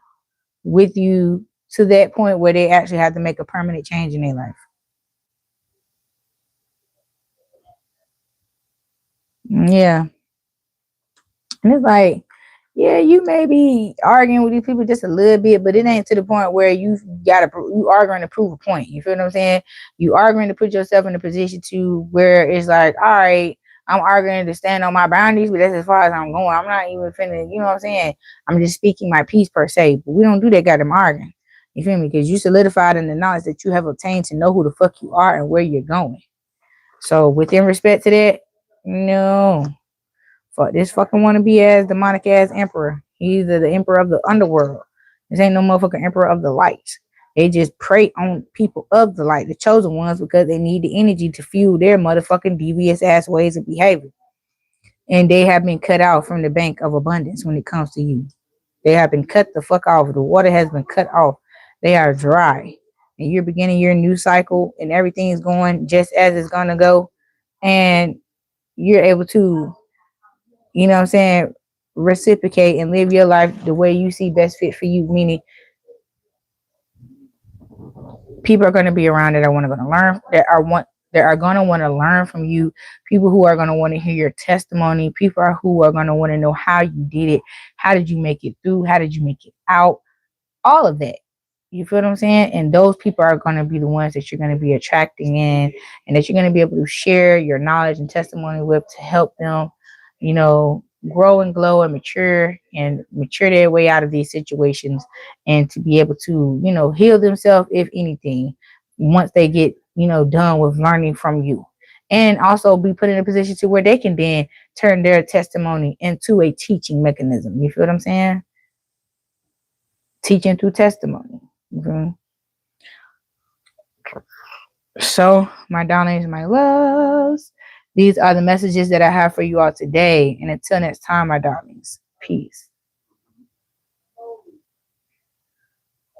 with you to that point where they actually have to make a permanent change in their life. Yeah. And it's like, yeah, you may be arguing with these people just a little bit, but it ain't to the point where you arguing to prove a point. You feel what I'm saying? You arguing to put yourself in a position to where it's like, all right, I'm arguing to stand on my boundaries, but that's as far as I'm going. I'm not even finna, you know what I'm saying? I'm just speaking my piece per se, but we don't do that goddamn arguing. You feel me? Because you solidified in the knowledge that you have obtained to know who the fuck you are and where you're going. So within respect to that, no. Fuck this fucking wanna be as demonic ass emperor. He's the emperor of the underworld. This ain't no motherfucking emperor of the light. They just prey on people of the light, the chosen ones, because they need the energy to fuel their motherfucking devious ass ways of behavior. And they have been cut out from the bank of abundance when it comes to you. They have been cut the fuck off. The water has been cut off. They are dry. And you're beginning your new cycle and everything is going just as it's gonna go. And you're able to, you know what I'm saying, reciprocate and live your life the way you see best fit for you. Meaning people are going to be around that are going to learn, that are going to want to learn from you. People who are going to want to hear your testimony. People who are going to want to know how you did it. How did you make it through? How did you make it out? All of that. You feel what I'm saying? And those people are going to be the ones that you're going to be attracting in and that you're going to be able to share your knowledge and testimony with to help them, you know, grow and glow and mature their way out of these situations and to be able to, you know, heal themselves, if anything, once they get, you know, done with learning from you. And also be put in a position to where they can then turn their testimony into a teaching mechanism. You feel what I'm saying? Teaching through testimony. Mm-hmm. So, my darlings, my loves, these are the messages that I have for you all today. And until next time, my darlings, peace.